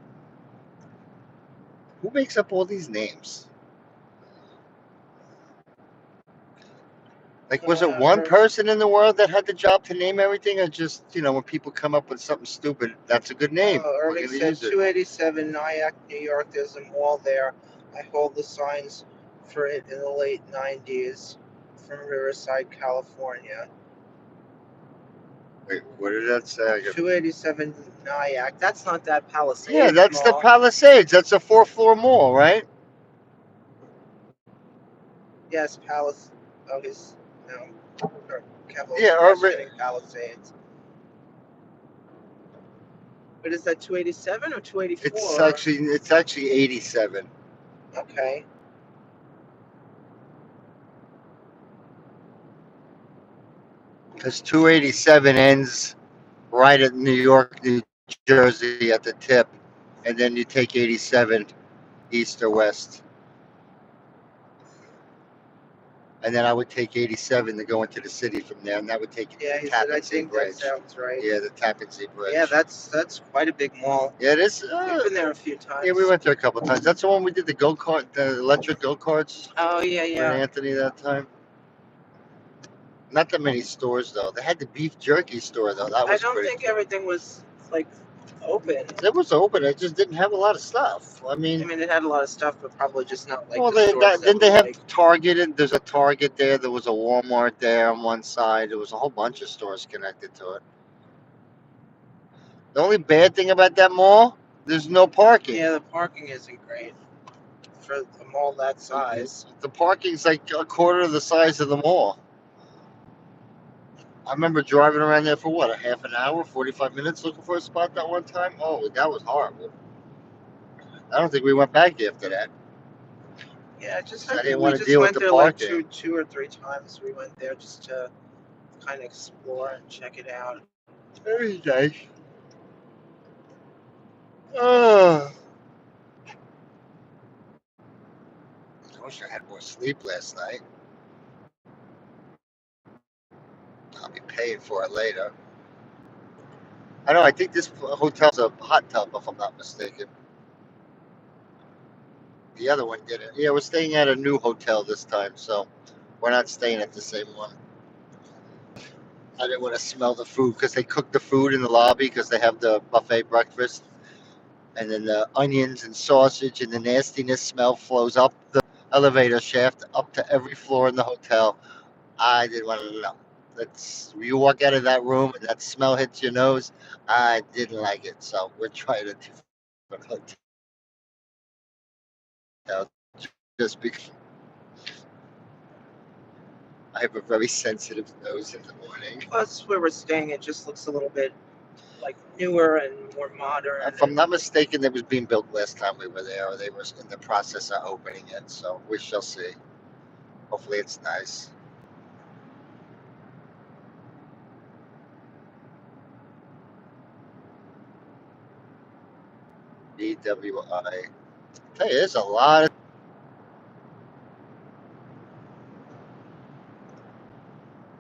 Who makes up all these names? Like, was it one person in the world that had the job to name everything, or just when people come up with something stupid, that's a good name. We're Irving gonna said use it. 287 Nyack, New York. There's a mall there. I hold the signs for it in the late 90s from Riverside, California. Wait, what did that say? 287 Nyack. That's not that Palisades Yeah, that's the mall. Palisades. That's a 4-floor mall, right? Yes, Palace. Oh, his. No. Or Yeah, Irving. Questioning Palisades. But is that 287 or 284? It's actually 87. Okay. Because 287 ends right at New York, New Jersey at the tip, and then you take 87 east or west. And then I would take 87 to go into the city from there, and that would take you Yeah, to he the said, I Tappan Zee think that Bridge. sounds right. Yeah, the Tappan Zee Bridge. Yeah, that's quite a big mall. Yeah, it is. We've been there a few times. Yeah, we went there a couple times. That's the one we did the go-kart, the electric go-karts Oh, yeah, with yeah. Anthony that time. Not that many stores though. They had the beef jerky store though. That I was don't pretty. think everything was like open. It was open. It just didn't have a lot of stuff. I mean, it had a lot of stuff, but probably just not like well, the stores then that they we have like. Target, and there's a Target there. There was a Walmart there on one side. There was a whole bunch of stores connected to it. The only bad thing about that mall, there's no parking. Yeah, the parking isn't great for a mall that size. The parking's like a quarter of the size of the mall. I remember driving around there for what, a half an hour, 45 minutes looking for a spot that one time. Oh, that was horrible. I don't think we went back after that. Yeah, I didn't want to deal with the parking. Like two or three times. We went there just to kind of explore and check it out. Very nice. Oh. I wish I had more sleep last night. I'll be paying for it later. I know, I think this hotel's a hot tub, if I'm not mistaken. The other one didn't. Yeah, we're staying at a new hotel this time, so we're not staying at the same one. I didn't want to smell the food because they cook the food in the lobby because they have the buffet breakfast. And then the onions and sausage and the nastiness smell flows up the elevator shaft up to every floor in the hotel. I didn't want to know. You walk out of that room and that smell hits your nose. I didn't like it, so we're trying a different hotel just because I have a very sensitive nose in the morning. Plus, where we're staying, it just looks a little bit like newer and more modern. If I'm not mistaken, it was being built last time we were there, or they were in the process of opening it. So we shall see. Hopefully, it's nice. BWI. Tell you, there's a lot of.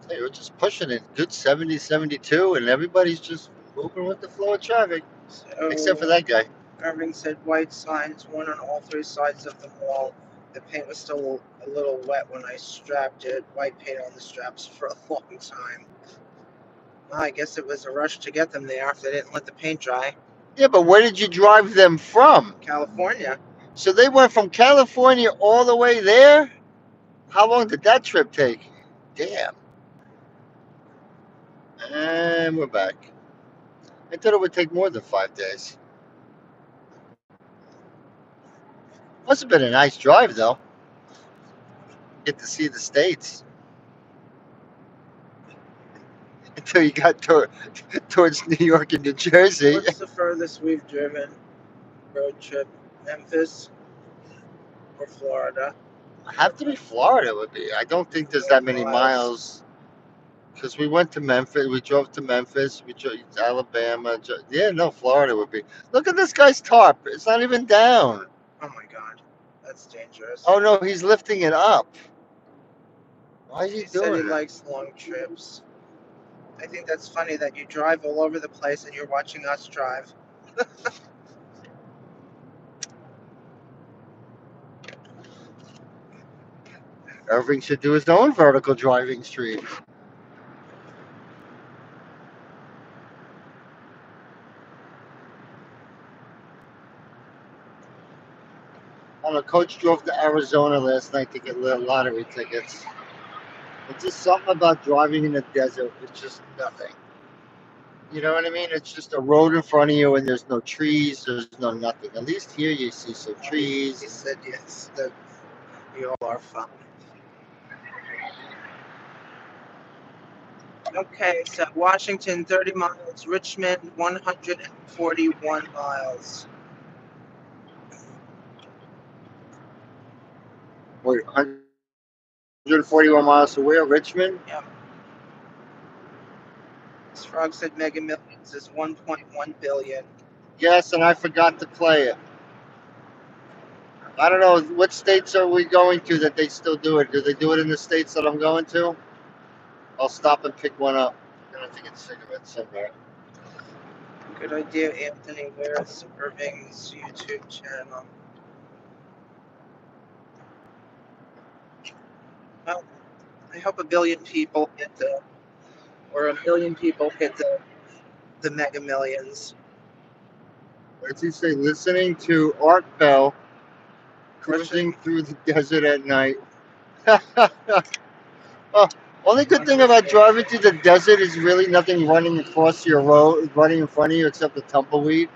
Tell you, we're just pushing it. Good 70, 72, and everybody's just moving with the flow of traffic, So, except for that guy. Irving said white signs, one on all three sides of the mall. The paint was still a little wet when I strapped it. White paint on the straps for a long time. Well, I guess it was a rush to get them there if they didn't let the paint dry. Yeah, but where did you drive them from? California. So they went from California all the way there? How long did that trip take? Damn. And we're back. I thought it would take more than 5 days. Must have been a nice drive, though. Get to see the States. Until you got towards New York and New Jersey. What's the furthest we've driven? Road trip. Memphis or Florida? Have to be Florida would be. I don't think there's that many miles. Because we went to Memphis. We drove to Memphis. We drove to Alabama. Yeah, no, Florida would be. Look at this guy's tarp. It's not even down. Oh, my God. That's dangerous. Oh, no, he's lifting it up. Why is he doing said he it? likes long trips. I think that's funny that you drive all over the place and you're watching us drive. Irving should do his own vertical driving street. I don't know, Coach drove to Arizona last night to get lottery tickets. It's just something about driving in the desert. It's just nothing. You know what I mean? It's just a road in front of you and there's no trees, there's no nothing. At least here you see some trees. He said yes, that you all are fun. Okay, so Washington 30 miles, Richmond 141 miles. Wait, 141 miles to where? Richmond? Yeah. This frog said Mega Millions is 1.1 billion. Yes, and I forgot to play it. I don't know what states are we going to that they still do it. Do they do it in the states that I'm going to? I'll stop and pick one up. I'm gonna have to get cigarettes somewhere. Good idea, Anthony. Where's Irving's YouTube channel? Well, I hope a billion people hit or a million people hit the Mega Millions. What does he say? Listening to Art Bell cruising through the desert at night. Oh, only good thing about driving through the desert is really nothing running across your road, running in front of you except the tumbleweed.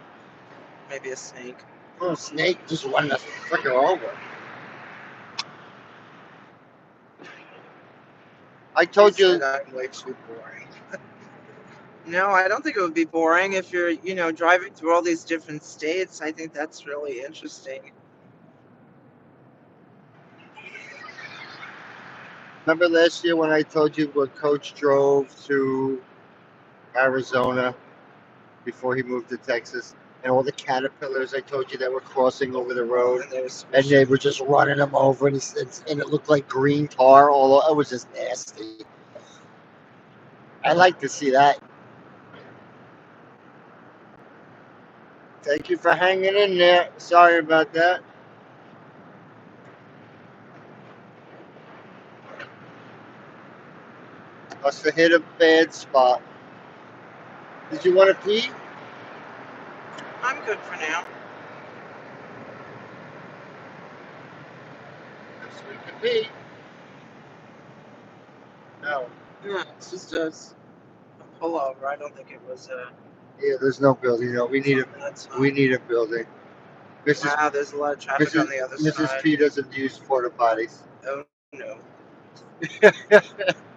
Maybe a snake. Oh, snake just running us freaking over. I told He you. said I'm way too boring. No, I don't think it would be boring if you're, driving through all these different states. I think that's really interesting. Remember last year when I told you where Coach drove to Arizona before he moved to Texas, and all the caterpillars I told you that were crossing over the road, and they were just running him over, and it looked like green tar. All it was just nasty. I like to see that. Thank you for hanging in there. Sorry about that. Must have hit a bad spot. Did you want to pee? I'm good for now. Yes, we can pee. No. No, it's just a pullover. I don't think it was Yeah, there's no building. No, we need a building. Wow, there's a lot of traffic on the other Mrs. side. P doesn't use porta potties. Oh no.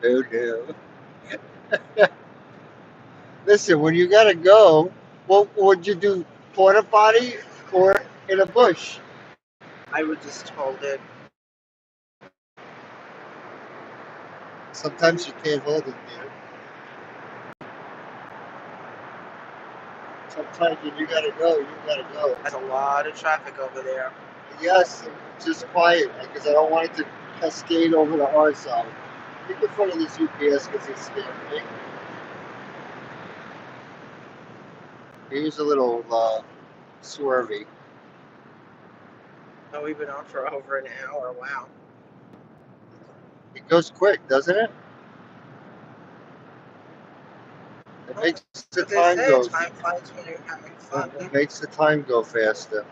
Oh no. Listen, when you gotta go, what would you do? Porta potty or in a bush? I would just hold it. Sometimes you can't hold it, man. Sometimes when you gotta go, you gotta go. There's a lot of traffic over there. Yes, just quiet because I don't want it to cascade over to our side. Get in front of this UPS because he's scared me. He was a little swervy. Oh, we've been on for over an hour. Wow. It goes quick, doesn't it? It makes the time go. Time flies when you're having fun. It makes the time go faster.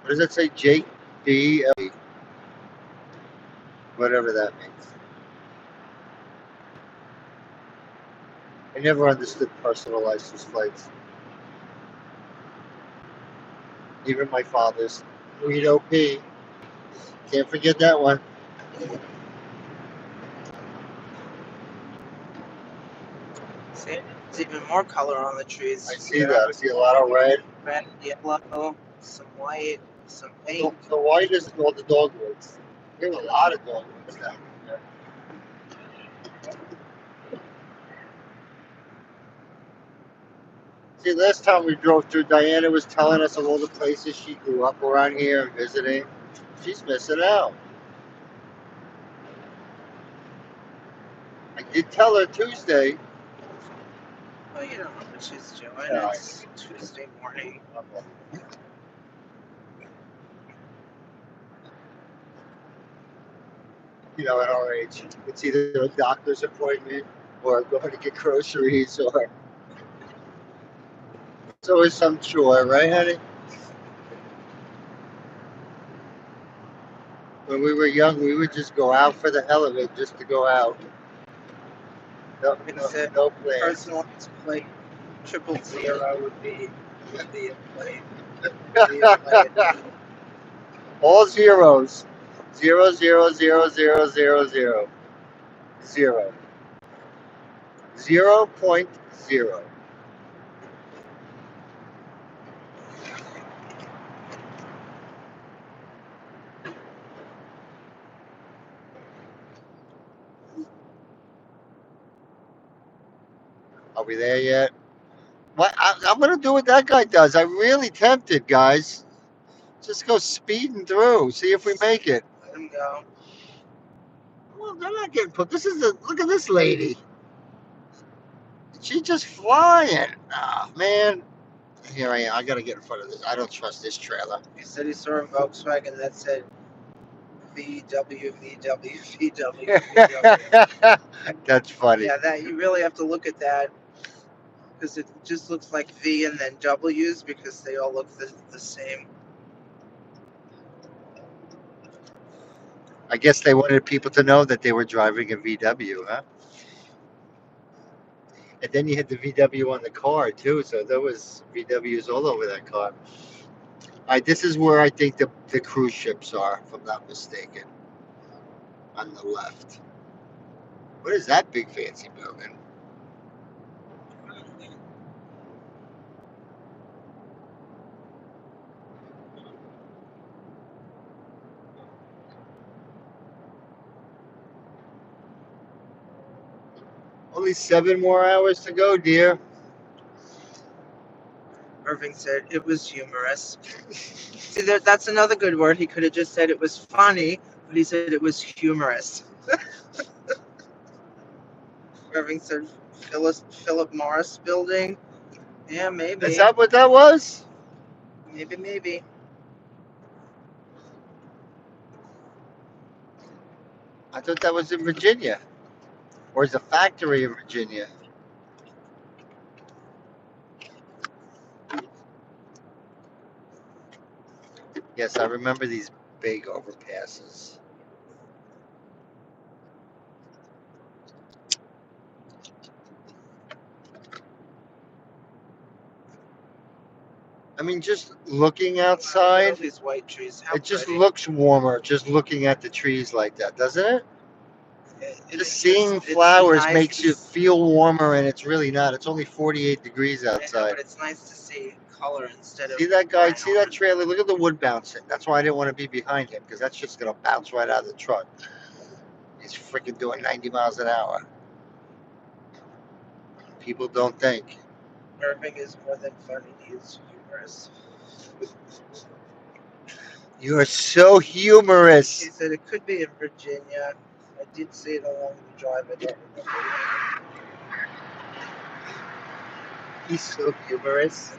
What does it say? JDL? Whatever that means. I never understood personal license plates. Even my father's. Guido P. Can't forget that one. See, there's even more color on the trees. I see that. I see a lot of red. Red, yellow, some white, some pink. The white is all the dogwoods. We have a lot of dogwoods down there. See, last time we drove through, Diana was telling us of all the places she grew up around here and visiting. She's missing out. I did tell her Tuesday. Well, you don't know what she's doing. Yeah, It's Tuesday morning. You know, at our age, it's either a doctor's appointment or going to get groceries or it's always some chore, right, honey? When we were young, we would just go out for the hell of it, just to go out. No plan. Personalized plate 000 would be the plate. All zeros. 0000000. 0.0. Are we there yet? What I'm gonna do what that guy does. I'm really tempted, guys. Just go speeding through. See if we make it. Let him go. Well, they're not getting put. This is a look at this lady. She's just flying. Ah, man. Here I am. I gotta get in front of this. I don't trust this trailer. He said he saw a Volkswagen that said VW, VW, VW, VW. That's funny. Yeah, that you really have to look at that because it just looks like V and then W's because they all look the same. I guess they wanted people to know that they were driving a VW, huh? And then you had the VW on the car too, so there was VWs all over that car. All right, this is where I think the cruise ships are, if I'm not mistaken. On the left. What is that big fancy building? Only 7 more hours to go, dear. Irving said it was humorous. See, that's another good word. He could have just said it was funny, but he said it was humorous. Irving said Philip Morris building. Yeah, maybe. Is that what that was? Maybe. I thought that was in Virginia. Or is a factory in Virginia? Yes, I remember these big overpasses. I mean, just looking outside, These white trees. How it just pretty. looks warmer just looking at the trees like that, doesn't it? Just seeing It's flowers nice makes to you feel warmer, and it's really not. It's only 48 degrees I know, outside. but it's nice to see color instead of See that guy? vinyl. See that trailer? Look at the wood bouncing. That's why I didn't want to be behind him, because that's just going to bounce right out of the truck. He's freaking doing 90 miles an hour. People don't think. Irving is more than funny. He is humorous. You are so humorous. He said it could be in Virginia. I did see it along the drive. I don't remember. He's so humorous.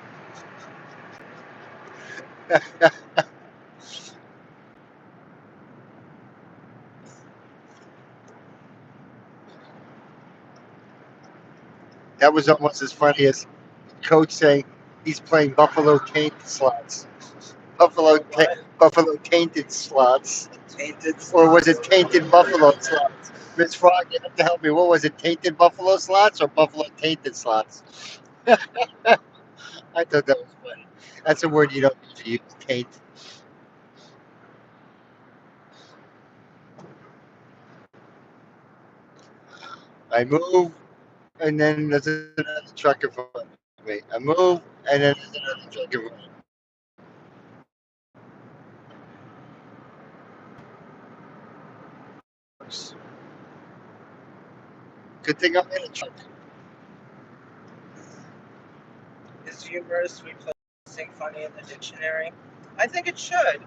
That was almost as funny as Coach saying he's playing Buffalo tainted slots. Buffalo tainted slots. Tainted Or was it tainted buffalo slots? Miss Frog, you have to help me. What was it, tainted buffalo slots or buffalo tainted slots? I thought that was funny. That's a word you don't usually use, taint. I move, and then there's another truck in front of me. I move, and then there's another truck in front of me. Good thing I'm in a truck. Is humorous replacing funny in the dictionary? I think it should.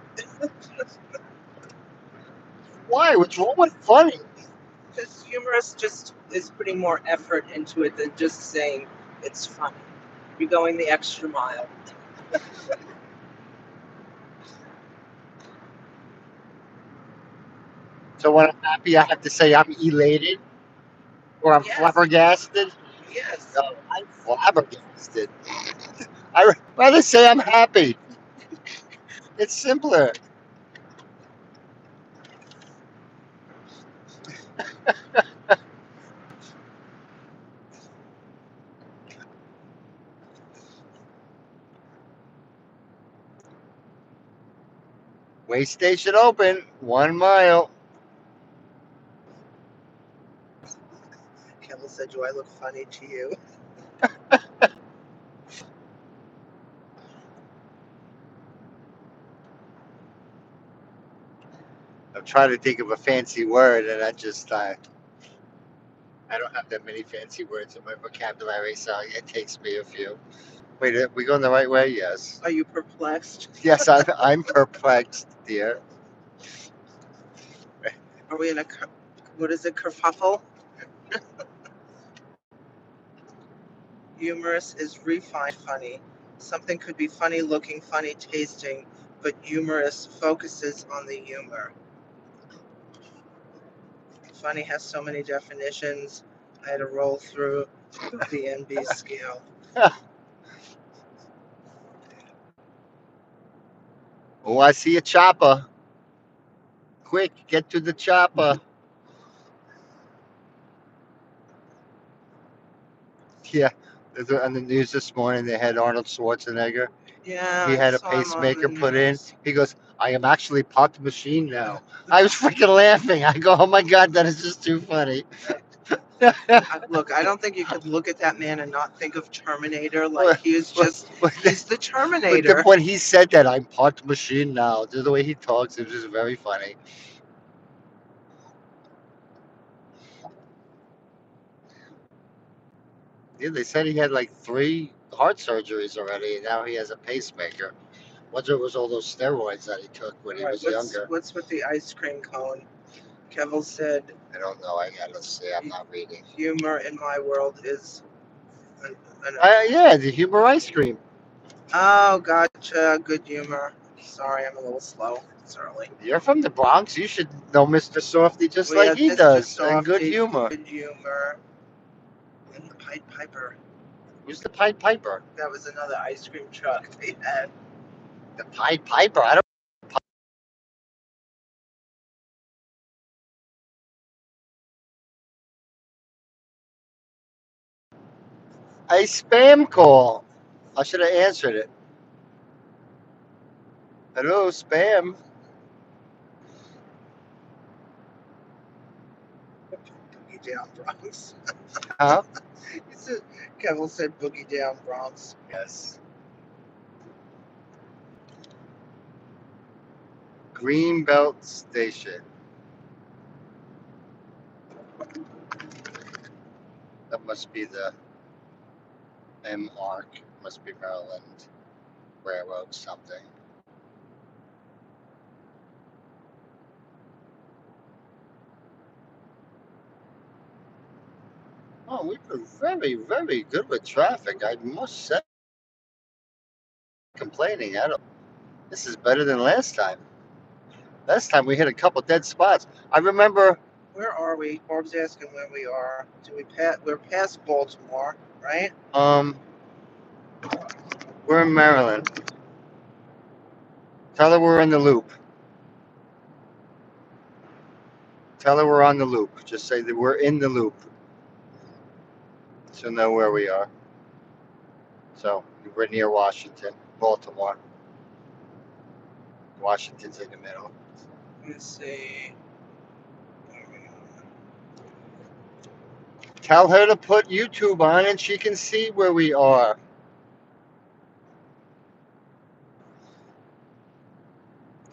Why? What's wrong with funny? Because humorous just is putting more effort into it than just saying it's funny. You're going the extra mile. So when I'm happy, I have to say I'm elated or I'm Yes. flabbergasted. Yes. No, I'm flabbergasted. I'd rather say I'm happy. It's simpler. Way station open, 1 mile. said, "Do I look funny to you?" I'm trying to think of a fancy word, and I don't have that many fancy words in my vocabulary, so it takes me a few. Wait, are we going the right way? Yes. Are you perplexed? Yes, I'm perplexed, dear. Are we in a what is it, kerfuffle? Humorous is refined funny. Something could be funny looking, funny tasting, but humorous focuses on the humor. Funny has so many definitions. I had to roll through the NB scale. Oh, I see a chopper. Quick, get to the chopper. Yeah. On the news this morning, they had Arnold Schwarzenegger. Yeah, He I had a saw him on the pacemaker put in. news. He goes, I am actually part of the machine now. I was freaking laughing. I go, oh my God, that is just too funny. Look, I don't think you could look at that man and not think of Terminator. Like But, he is but, just, but, he's the Terminator. when he said that, I'm part of the machine now, just the way he talks, it was just very funny. Yeah, they said he had like 3 heart surgeries already, and now he has a pacemaker. Wonder it was all those steroids that he took when he All right, was younger. what's with the ice cream cone? Kevel said, I don't know. I gotta see. I'm not reading. humor in my world is Yeah, the humor ice cream. oh, gotcha. Good humor. Sorry, I'm a little slow. It's early. You're from the Bronx. You should know Mr. Softy just We like had he Mr. does. And good Softy, humor. good humor, and the Pied Piper. Who's the Pied Piper? That was another ice cream truck they had. The Pied Piper? I don't. A spam call. I should have answered it. Hello, spam. Boogie Down Bronx. Huh? Kevel said Boogie Down Bronx. Yes. Greenbelt Station. That must be the M arc. Must be Maryland Railroad something. Oh, we were very, very good with traffic. I must say, complaining. I don't. This is better than last time. Last time we hit a couple dead spots. I remember. Where are we? Barb's asking where we are. We're past Baltimore, right? We're in Maryland. Tell her we're in the loop. Tell her we're on the loop. Just say that we're in the loop. She'll know where we are. So we're near Washington, Baltimore. Washington's in the middle. Let's see. Tell her to put YouTube on and she can see where we are.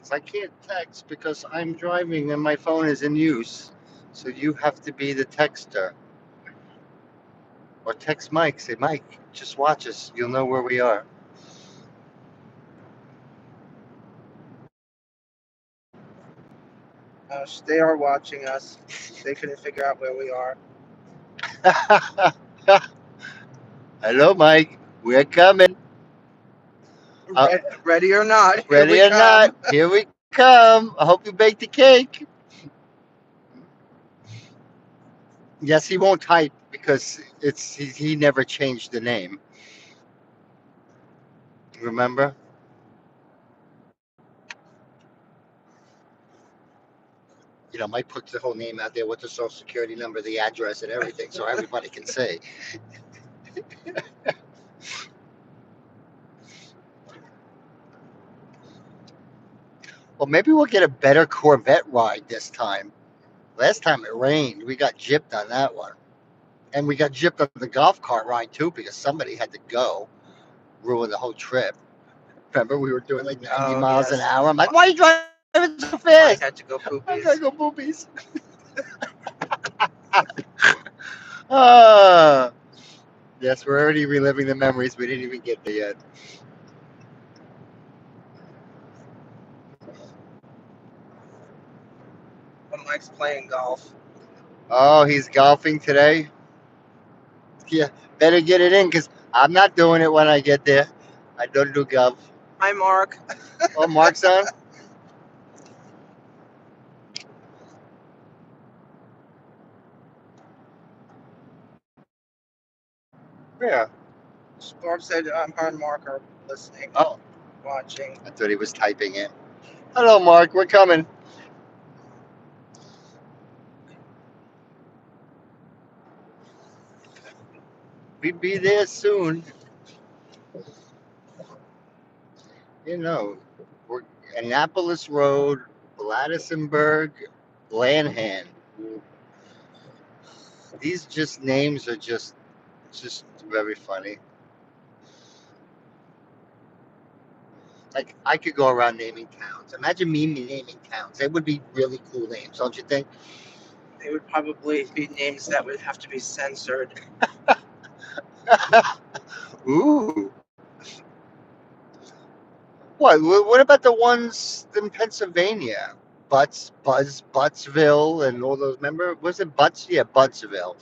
I can't text because I'm driving and my phone is in use. So you have to be the texter. Or text Mike. Say, Mike, just watch us. You'll know where we are. They are watching us. They couldn't figure out where we are. Hello, Mike. We're coming. Ready or not, here Ready we or come. not, here we come. I hope you bake the cake. Yes, he won't type because he never changed the name. Remember? You know, Mike puts the whole name out there with the social security number, the address, and everything, so everybody can see. Well, maybe we'll get a better Corvette ride this time. Last time it rained, we got gypped on that one. And we got gypped on the golf cart ride too because somebody had to go, ruin the whole trip. Remember, we were doing like 90 Oh, miles an yes. hour. I'm like, why are you driving so fast? Mike had to go I gotta poopies. go boobies. Ah, yes, we're already reliving the memories. We didn't even get there yet. But Mike's playing golf. Oh, he's golfing today. Yeah, better get it in because I'm not doing it when I get there. I don't do golf. Hi, Mark. Oh, Mark's on. Yeah. Barb said her and Mark are listening, Oh, watching. I thought he was typing in. Hello, Mark. We're coming. We'll be there soon. You know, we're Annapolis Road, Bladisonburg, Lanham. These just names are just very funny. Like I could go around naming towns. Imagine me naming towns. They would be really cool names, don't you think? They would probably be names that would have to be censored. Ooh. What? What about the ones in Pennsylvania? Buttsville, and all those. Remember, was it Butts? Yeah, Buttsville.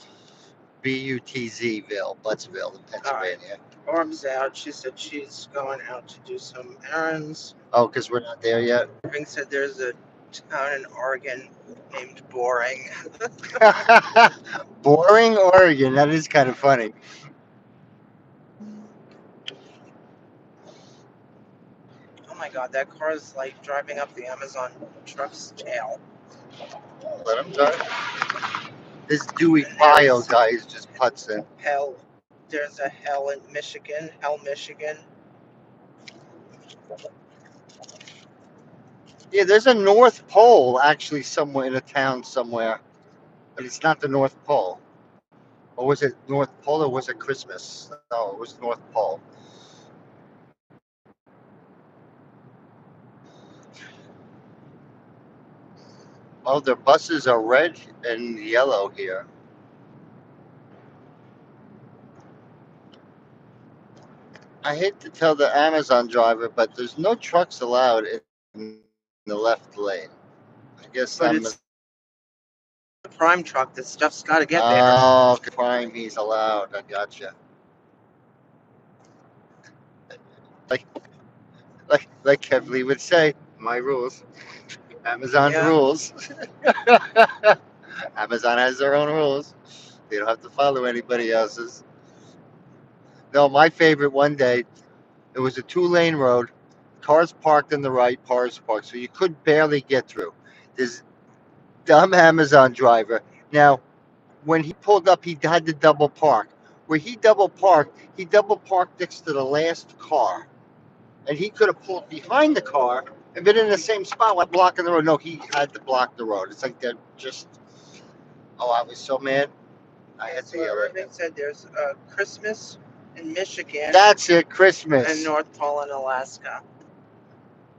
Butzville, Buttsville in All right. Pennsylvania. Barb's out. She said she's going out to do some errands. Oh, because we're not there yet. Irving said there's a town in Oregon named Boring. Boring, Oregon. That is kind of funny. Oh my God, that car is like driving up the Amazon truck's tail. Let him drive. This Dewey And File there's guy is just putts in. Hell. There's a Hell in Michigan. Hell, Michigan. Yeah, there's a North Pole actually somewhere in a town somewhere, but it's not the North Pole. Or was it North Pole or was it Christmas? No, it was North Pole. Oh, their buses are red and yellow here. I hate to tell the Amazon driver, but there's no trucks allowed in the left lane. I guess But I'm. it's a prime truck. This stuff's got to get there. Oh, crime he's allowed. I gotcha. Like like Kevly would say, my rules. Amazon's Yeah. rules. Amazon has their own rules. They don't have to follow anybody else's. No, my favorite one day, it was a 2 lane road, cars parked in the right, cars parked, so you could barely get through. This dumb Amazon driver. Now, when he pulled up, he had to double park. Where he double parked next to the last car. And he could have pulled behind the car and been in the same spot while blocking the road. No, he had to block the road. It's like they're just. Oh, I was so mad. I had to So yell at Irving him. said there's Christmas in Michigan That's it, and Christmas. North Pole in Alaska.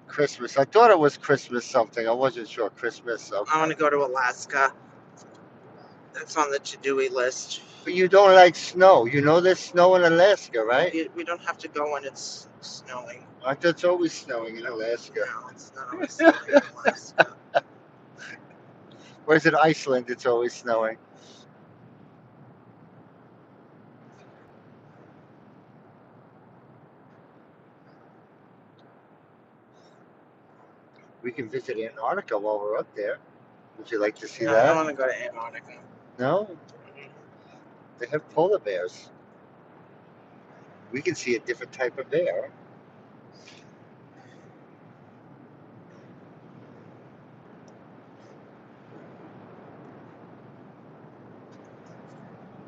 Christmas. I thought it was Christmas something. I wasn't sure. Christmas. I Okay. want to go to Alaska. That's on the to-do list. But you don't like snow. You know there's snow in Alaska, right? We don't have to go when it's snowing. I thought it's always snowing in Alaska. No, it's not always snowing in Alaska. Where's it Iceland? It's always snowing. We can visit Antarctica while we're up there. Would you like to see No, I don't that? want to go to Antarctica. No? They have polar bears. We can see a different type of bear.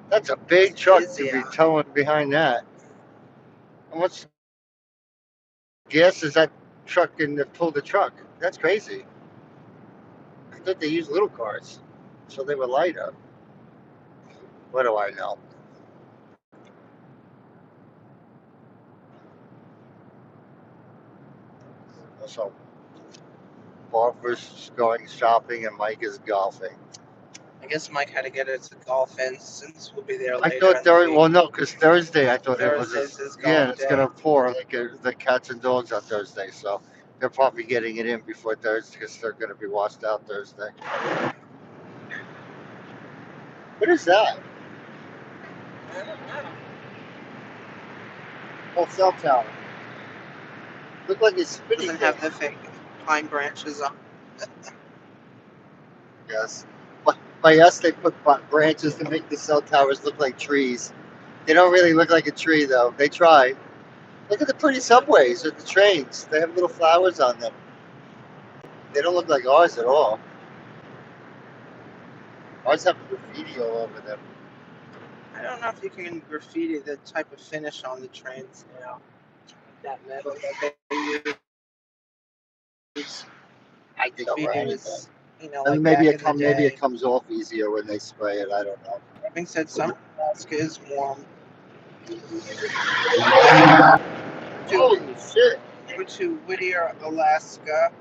That's a big truck to Busy be out. towing behind that. How much gas is that truck in to pull the truck? That's crazy. I thought they used little cars, so they were lighter. What do I know? So Barbara's going shopping and Mike is golfing. I guess Mike had to get us a golf in since we'll be there I later thought in the Thursday. week. Well, no, because Thursday I thought it was. Thursday's his Yeah, golf it's day. gonna pour like the cats and dogs on Thursday. So they're probably getting it in before Thursday because they're gonna be washed out Thursday. What is that? I don't know. Oh, cell tower. Look like it's spinning. Doesn't have the fake pine branches on. Yes. By us, they put branches to make the cell towers look like trees. They don't really look like a tree, though. They try. Look at the pretty subways or the trains. They have little flowers on them. They don't look like ours at all. Ours have graffiti all over them. I don't know if you can graffiti the type of finish on the trains now. That metal that they use. I think over Graffiti anything. was, you know, I mean, like back in the maybe it day. comes off easier when they spray it. I don't know. Having said summer in Alaska is warm. Holy shit! Go to Whittier, Alaska.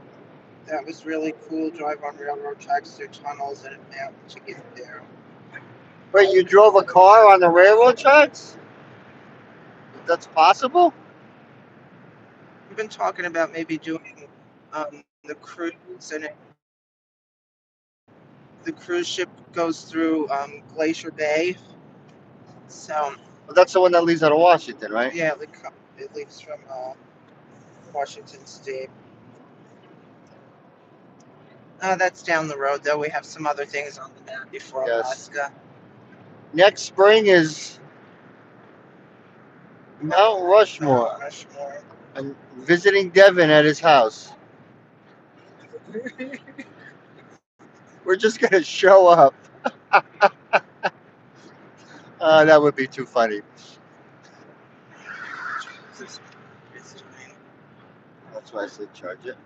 That was really cool. Drive on railroad tracks through tunnels and a mountain to get there. Wait, you drove a car on the railroad tracks? That's possible? We've been talking about maybe doing the cruise, and the cruise ship goes through Glacier Bay. So Well, that's the one that leaves out of Washington, right? yeah, it leaves from Washington State. That's down the road, though. We have some other things on the map before Yes. Alaska. Next spring is Mount Rushmore. Rushmore. And visiting Devin at his house. We're just gonna show up. That would be too funny. That's why I said charge it.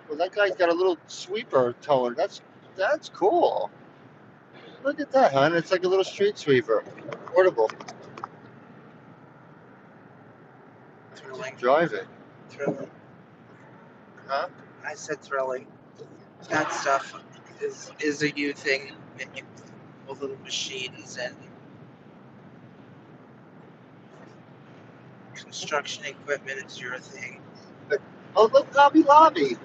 Well, that guy's got a little sweeper towing. That's cool. Look at that, hon. It's like a little street sweeper. Portable. Thrilling. Drive it. Thrilling. Huh? I said thrilling. That stuff is a you thing. With little machines and construction equipment is your thing. Oh, look, Hobby Lobby.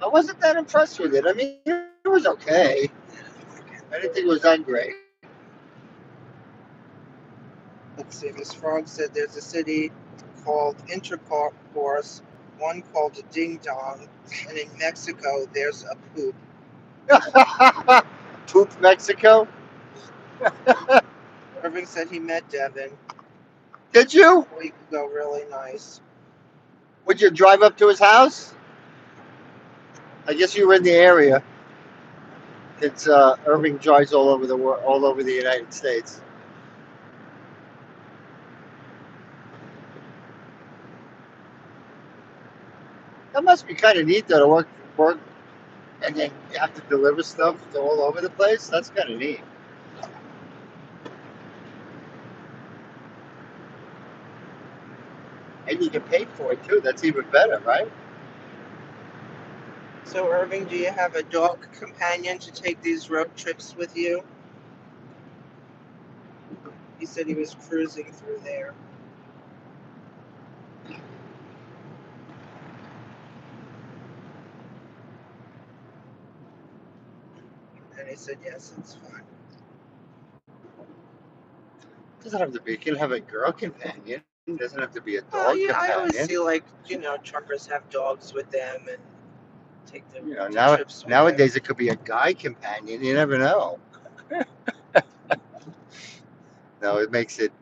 I wasn't that impressed with it. I mean, it was okay. I didn't think it was that great. Let's see, Miss Frog said there's a city called Intercourse, one called Ding Dong, and in Mexico there's a Poop. Poop, Mexico. Irving said he met Devin Did you? a week ago, really nice. Would you drive up to his house? I guess you were in the area. It's Irving drives all over the world, all over the United States. That must be kind of neat though, to work, and then you have to deliver stuff to all over the place. That's kind of neat. And you get paid for it too. That's even better, right? So, Irving, do you have a dog companion to take these road trips with you? He said he was cruising through there. And he said, yes, it's fine. Doesn't have to be. You can have a girl companion. It doesn't have to be a dog Oh, yeah, I always companion. see, truckers have dogs with them and take them You know, to trips with nowadays it could be a guy companion. You never know. No, it makes it.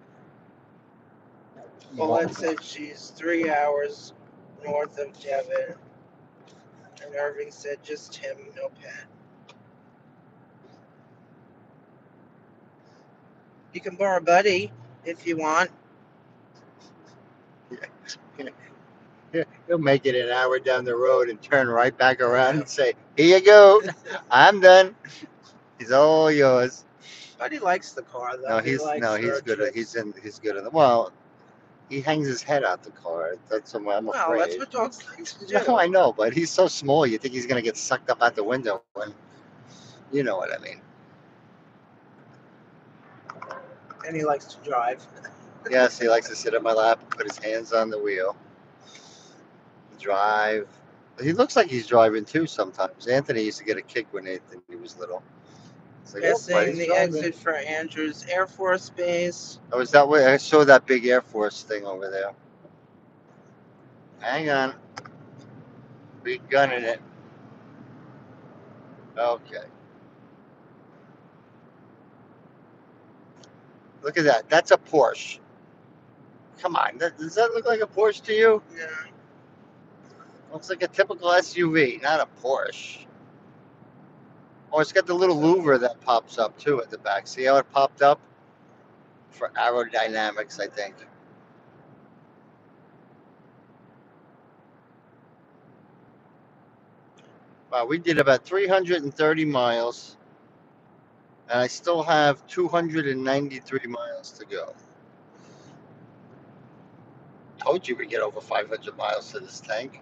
Paulette said she's 3 hours north of Devon. And Irving said just him, no pet. You can borrow Buddy if you want. He'll make it an hour down the road and turn right back around and say, "Here you go, I'm done. He's all yours." But he likes the car though. No, He likes he's road good. trips. He's good in the well. He hangs his head out the car. That's what I'm Well, that's afraid. what dogs like to No, do. I know, but he's so small. You think he's gonna get sucked up out the window, and you know what I mean. And he likes to drive. Yes, he likes to sit on my lap, put his hands on the wheel, drive. He looks like he's driving too sometimes. Anthony used to get a kick when he was little. It's like, oh, Missing buddy's the driving. exit for Andrews Air Force Base. Oh, is that way? I saw that big Air Force thing over there. Hang on. We gunning it. Okay. Look at that. That's a Porsche. Come on. Does that look like a Porsche to you? Yeah. Looks like a typical SUV, not a Porsche. Oh, it's got the little louver that pops up too at the back. See how it popped up? For aerodynamics, I think. Wow, we did about 330 miles, and I still have 293 miles to go. Told you we'd get over 500 miles to this tank.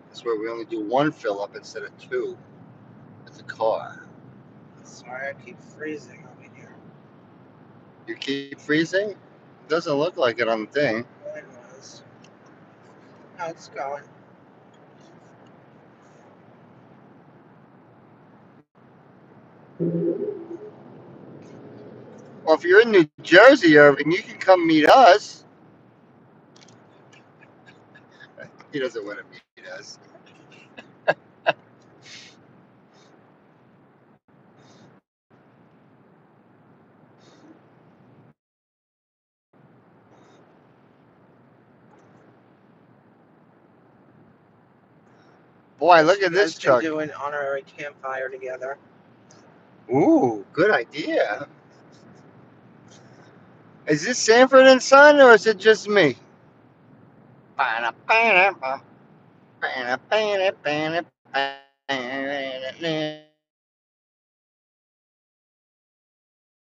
That's where we only do one fill up instead of two with the car. Sorry, I keep freezing over here. You keep freezing? It doesn't look like it on the thing. It was. No, it's going. Well, if you're in New Jersey, Irving, you can come meet us. He doesn't want to meet us. Boy, look You at this guys can truck. do an honorary campfire together. Ooh, good idea. Is this Sanford and Son or is it just me?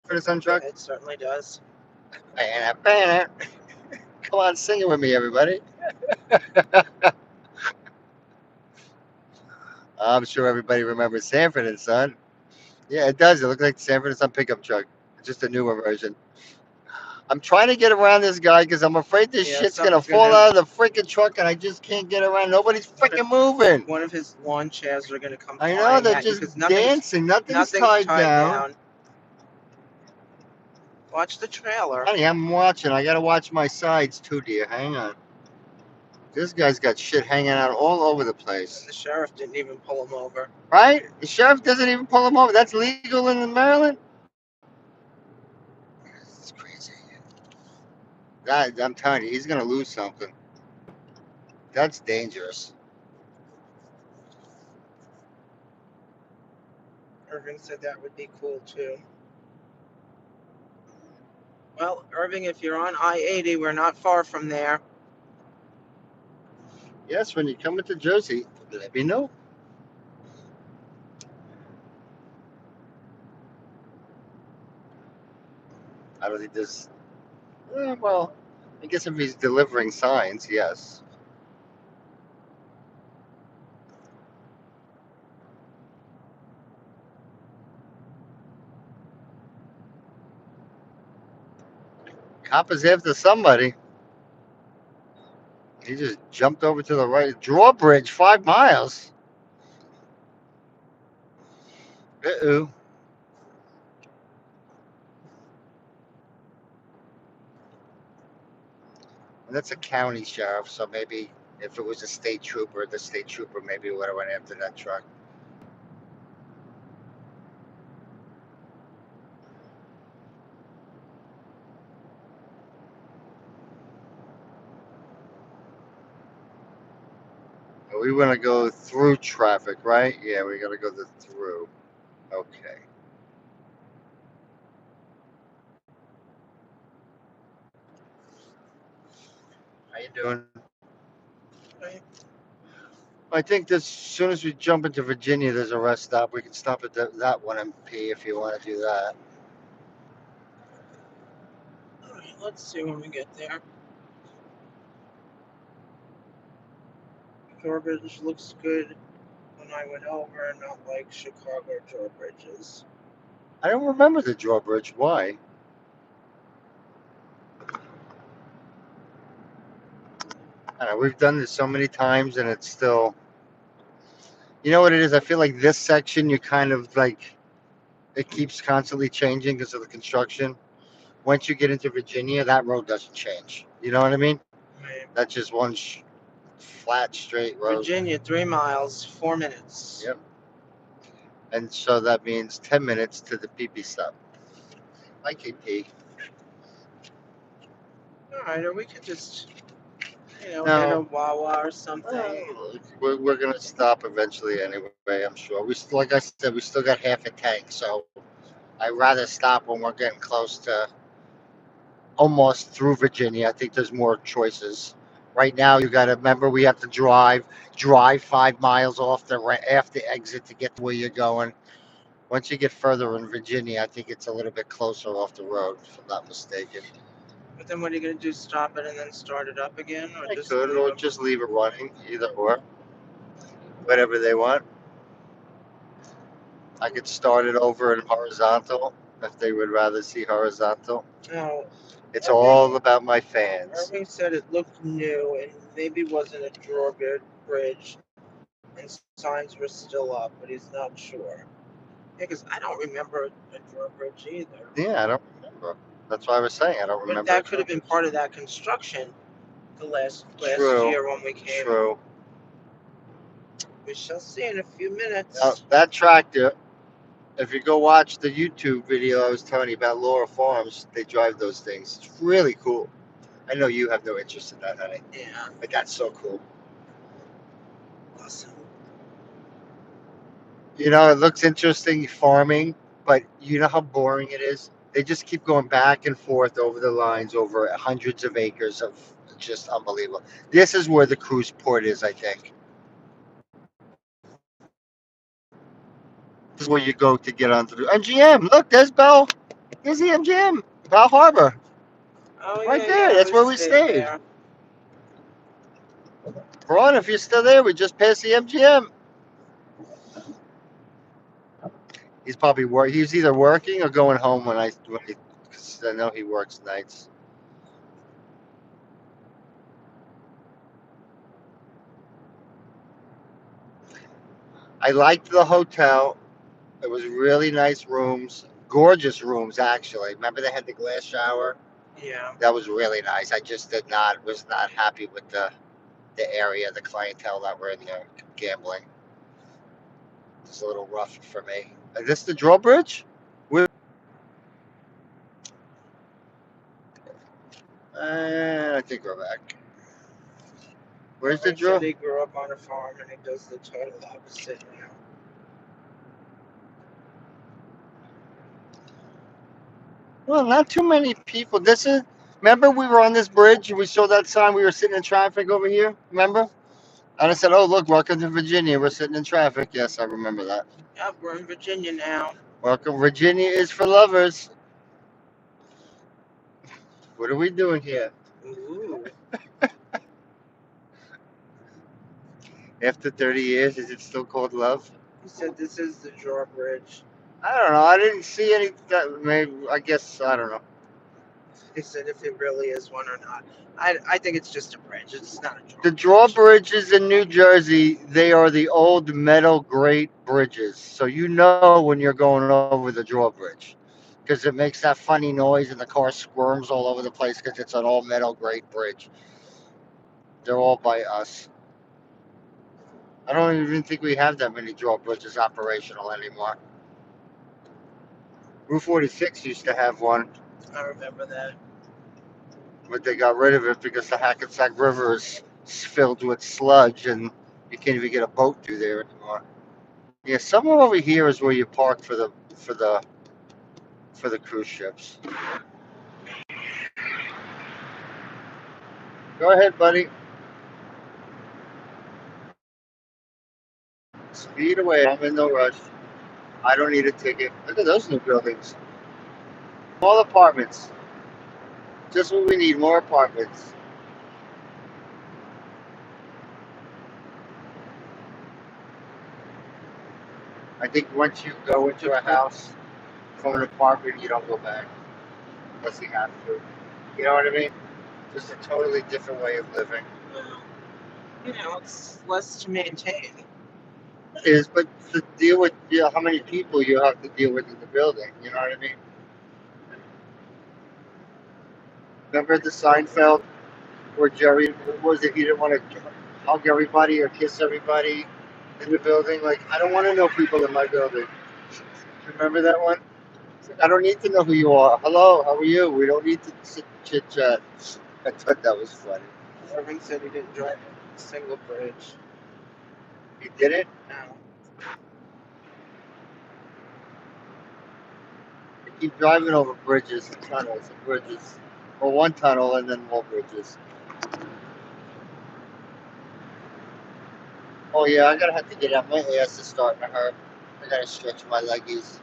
For the Sun truck? It certainly does. Come on, sing it with me, everybody. I'm sure everybody remembers Sanford and Son. Yeah, it does. It looks like the Sanford and Son pickup truck, just a newer version. I'm trying to get around this guy because I'm afraid this Yeah, shit's gonna something's fall gonna- out of the freaking truck, and I just can't get around. Nobody's freaking moving. One of his lawn chairs are going to come I know flying they're at you just because nothing's dancing. Nothing's tied down. Watch the trailer. Honey, I'm watching. I gotta watch my sides too, dear. Hang on. This guy's got shit hanging out all over the place. The sheriff didn't even pull him over. Right? The sheriff doesn't even pull him over. That's legal in Maryland? It's crazy. I'm telling you, he's gonna lose something. That's dangerous. Irving said that would be cool too. Well, Irving, if you're on I-80, we're not far from there. Yes, when you come into Jersey, let me know. I don't think there's. Well, I guess if he's delivering signs, yes. Cop is after somebody. He just jumped over to the right. Drawbridge, 5 miles. Uh-oh. And that's a county sheriff, so maybe if it was a state trooper, the state trooper maybe would have went after that truck. We want to go through traffic, right? Yeah, we got to go through. Okay. doing? Right. I think as soon as we jump into Virginia, there's a rest stop. We can stop at that one and pee if you want to do that. All right, let's see when we get there. Drawbridge looks good when I went over, not like Chicago drawbridges. I don't remember the drawbridge. Why? I don't know, we've done this so many times and it's still. You know what it is? I feel like this section, you kind of like, it keeps constantly changing because of the construction. Once you get into Virginia, that road doesn't change. You know what I mean? Right. That's just one flat, straight road. Virginia, 3 miles, 4 minutes. Yep. And so that means 10 minutes to the PP stop. Hi, KP. All right, or we could just, hit a No, Wawa or something. we're going to stop eventually anyway, I'm sure. Like I said, we still got half a tank, so I'd rather stop when we're getting close to almost through Virginia. I think there's more choices. Right now, you got to remember we have to drive 5 miles off the exit to get to where you're going. Once you get further in Virginia, I think it's a little bit closer off the road, if I'm not mistaken. But then what are you going to do? Stop it and then start it up again? Or I just could, leave or it? just leave it running, either or, whatever they want. I could start it over in horizontal if they would rather see horizontal. No. It's all about my fans. Irving said it looked new and maybe wasn't a drawbridge and signs were still up, but he's not sure. Yeah, because I don't remember a drawbridge either. Yeah, I don't remember. That's why I was saying I don't But remember. that could have been part of that construction the last True. year when we came. True. We shall see in a few minutes. Now, that tractor, if you go watch the YouTube video I was telling you about Laura Farms, they drive those things. It's really cool. I know you have no interest in that, honey, Yeah, but that's so cool. awesome. You know, it looks interesting farming, but you know how boring it is? They just keep going back and forth over the lines over hundreds of acres of just unbelievable. This is where the cruise port is, I think. This is where you go to get onto the MGM. Look, there's Bell. There's the MGM, Bell Harbor. Oh, Right yeah, there. yeah, That's where we stayed. there. Ron, if you're still there, we just passed the MGM. He's probably he's either working or going home cause I know he works nights. I liked the hotel. It was really nice rooms, gorgeous rooms actually. Remember they had the glass shower? Yeah. That was really nice. I just was not happy with the area, the clientele that were in there gambling. It's a little rough for me. Is this the drawbridge? I think we're back. Where's the Irving draw? said he grew up on a farm and he does the total opposite now. Well, not too many people. Remember we were on this bridge and we saw that sign. We were sitting in traffic over here. Remember? And I said, "Oh, look, welcome to Virginia. We're sitting in traffic." Yes, I remember that. Yep, we're in Virginia now. Welcome, Virginia is for lovers. What are we doing here? Ooh. After 30 years, is it still called love? He said this is the drawbridge. I don't know. I didn't see any. Maybe I guess I don't know. He said if it really is one or not. I think it's just a bridge. It's not a drawbridge. The drawbridges in New Jersey, they are the old metal grate bridges. So you know when you're going over the drawbridge because it makes that funny noise and the car squirms all over the place because it's an all metal grate bridge. They're all by us. I don't even think we have that many drawbridges operational anymore. Route 46 used to have one, I remember that. but they got rid of it because the Hackensack River is filled with sludge and you can't even get a boat through there anymore. Yeah, somewhere over here is where you park for the cruise ships. Go ahead, buddy. Speed away. I'm in no rush. I don't need a ticket. Look at those new buildings. All apartments. Just what we need, more apartments. I think once you go into a house from an apartment, you don't go back unless you have to. You know what I mean? Just a totally different way of living. Well, it's less to maintain. Is but to deal with how many people you have to deal with in the building. You know what I mean? Remember the Seinfeld where Jerry what was it? He didn't want to hug everybody or kiss everybody in the building. Like I don't want to know people in my building. Remember that one? I don't need to know who you are. Hello, how are you? We don't need to sit chit chat. I thought that was funny. Irving said he didn't drive a single bridge. He did it? No. They keep driving over bridges and tunnels and bridges. Or one tunnel and then more bridges. Oh yeah, I gotta have to get out. My ass is starting to hurt. I gotta stretch my leggies.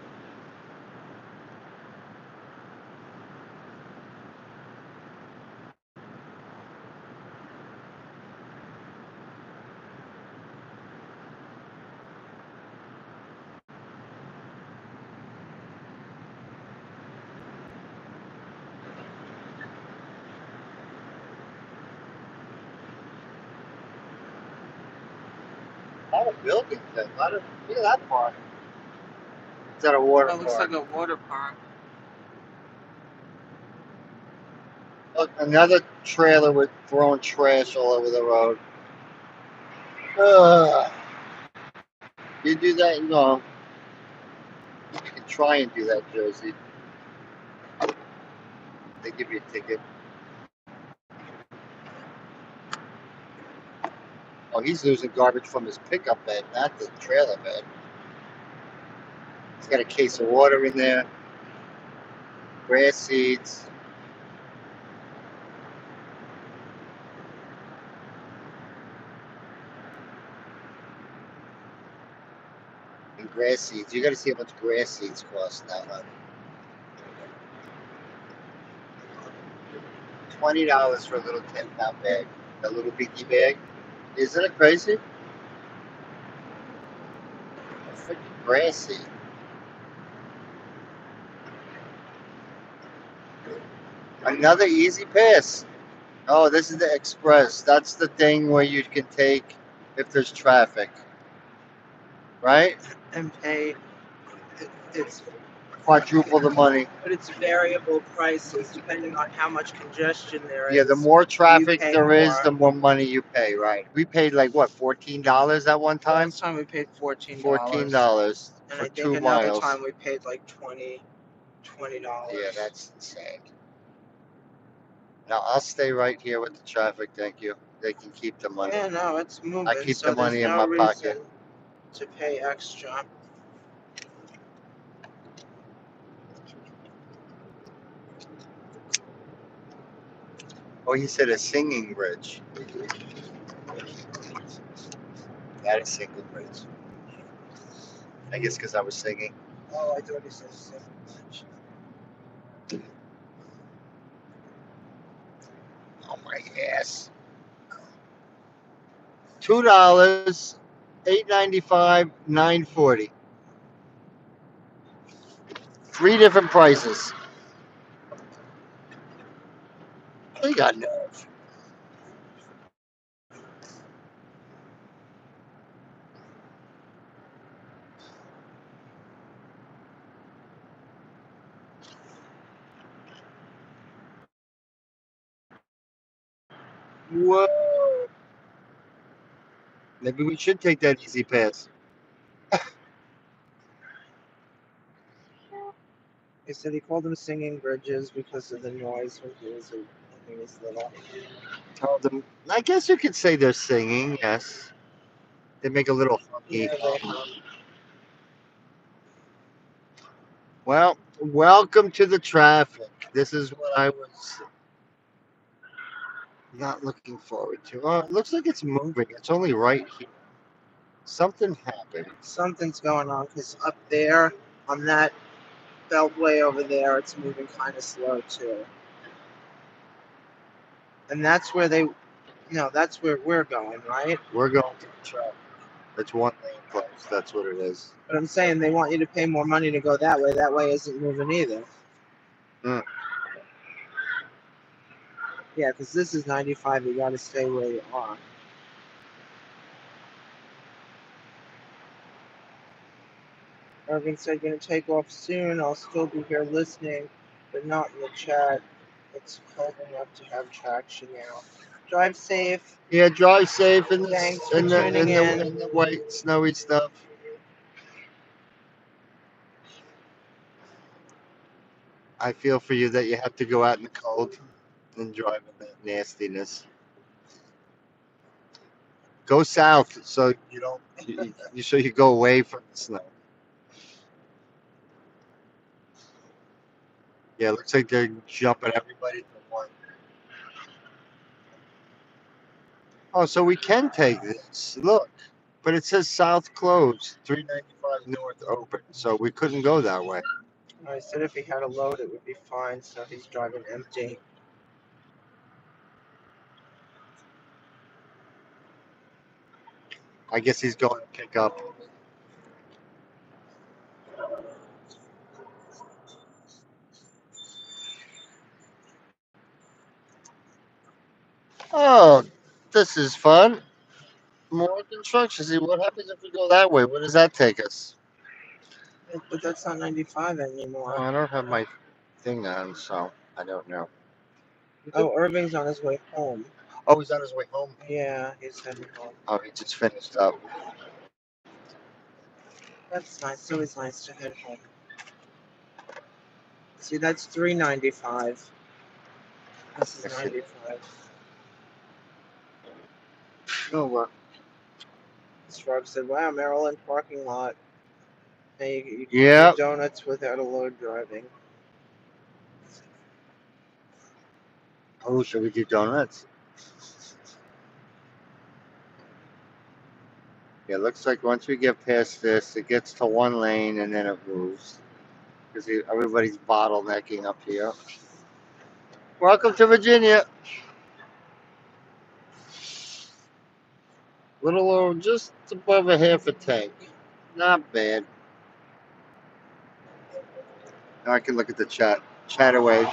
A lot of buildings there. Look at that park. Is that a water That looks park? like a water park. Look, another trailer with throwing trash all over the road. Ugh. You do that, you know. You can try and do that, Jersey. They give you a ticket. Oh, he's losing garbage from his pickup bed, not the trailer bed. He's got a case of water in there, grass seeds. And grass seeds. You gotta see how much grass seeds cost now, huh? $20 for a little 10-pound bag. A little binky bag. Isn't it crazy? A freaking grass seed. Another easy pass. Oh, this is the express. That's the thing where you can take if there's traffic. Right? And pay. It's Quadruple the money. but it's variable prices depending on how much congestion there is. Yeah, the more You traffic pay there is, more. the more money you pay, right? We paid like what, $14 at one time? Last time we paid $14. $14 And for I think 2 another miles. time we paid like $20. Yeah, that's insane. Now I'll stay right here with the traffic, thank you. They can keep the money. Yeah, no, it's moving. I keep so the money there's in no my reason pocket. to pay extra. Oh, he said a singing bridge. That is single bridge. I guess because I was singing. Oh, I thought he said so much. Oh my ass. $2, $8.95, $9.40. 3 different prices. They got nerve. Whoa. Maybe we should take that easy pass. He said he called them singing bridges because of the noise when he was little. Tell them. I guess you could say they're singing. Yes, they make a little funky. Yeah, they hum. Well, welcome to the traffic. This is what I was. Not looking forward to. Oh, it looks like it's moving. It's only right here. Something happened. Something's going on because up there on that beltway over there, it's moving kind of slow too. And that's where they, no, that's where we're going, right? We're going to the track. It's one lane closed. That's what it is. But I'm saying they want you to pay more money to go that way. That way isn't moving either. Mm. Yeah, because this is 95. You got to stay where you are. Irving said, going to take off soon. I'll still be here listening, but not in the chat. It's cold enough to have traction now. Drive safe. Yeah, drive safe in the Thanks for tuning in. in the white snowy stuff. I feel for you that you have to go out in the cold and drive in that nastiness. Go south so you don't. So you go away from the snow. Yeah, it looks like they're jumping everybody to one. Oh, so we can take this. Look, but it says south closed, 395 north open. So we couldn't go that way. I said if he had a load, it would be fine. So he's driving empty. I guess he's going to pick up. Oh, this is fun. More construction. See, what happens if we go that way? Where does that take us? But that's not 95 Oh, anymore. I don't have my thing on, so I don't know. Oh, Irving's on his way home. Oh, he's on his way home. Yeah, he's heading home. Oh, he just finished up. That's nice. It's always nice to head home. See, that's 395. This is 95. Oh, well. Scrub said, "Wow, Maryland parking lot. Hey, you can Yeah. get donuts without a load driving." Oh, should we do donuts? Yeah, it looks like once we get past this, it gets to one lane and then it moves. Because everybody's bottlenecking up here. Welcome to Virginia. Little over, just above a half a tank. Not bad. Now I can look at the chat. Chat away.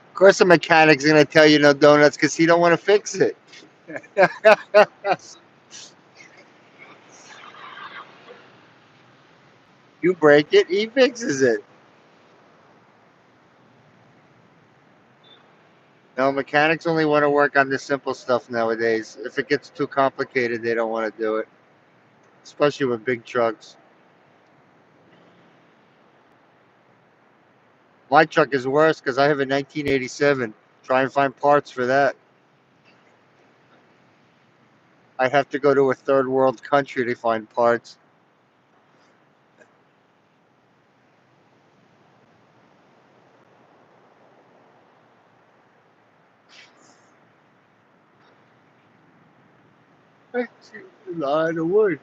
Of course, the mechanic's gonna tell you no donuts because he don't want to fix it. You break it, he fixes it. No, mechanics only want to work on the simple stuff nowadays. If it gets too complicated, they don't want to do it, especially with big trucks. My truck is worse because I have a 1987. Try and find parts for that. I'd have to go to a third world country to find parts. A lot of wood.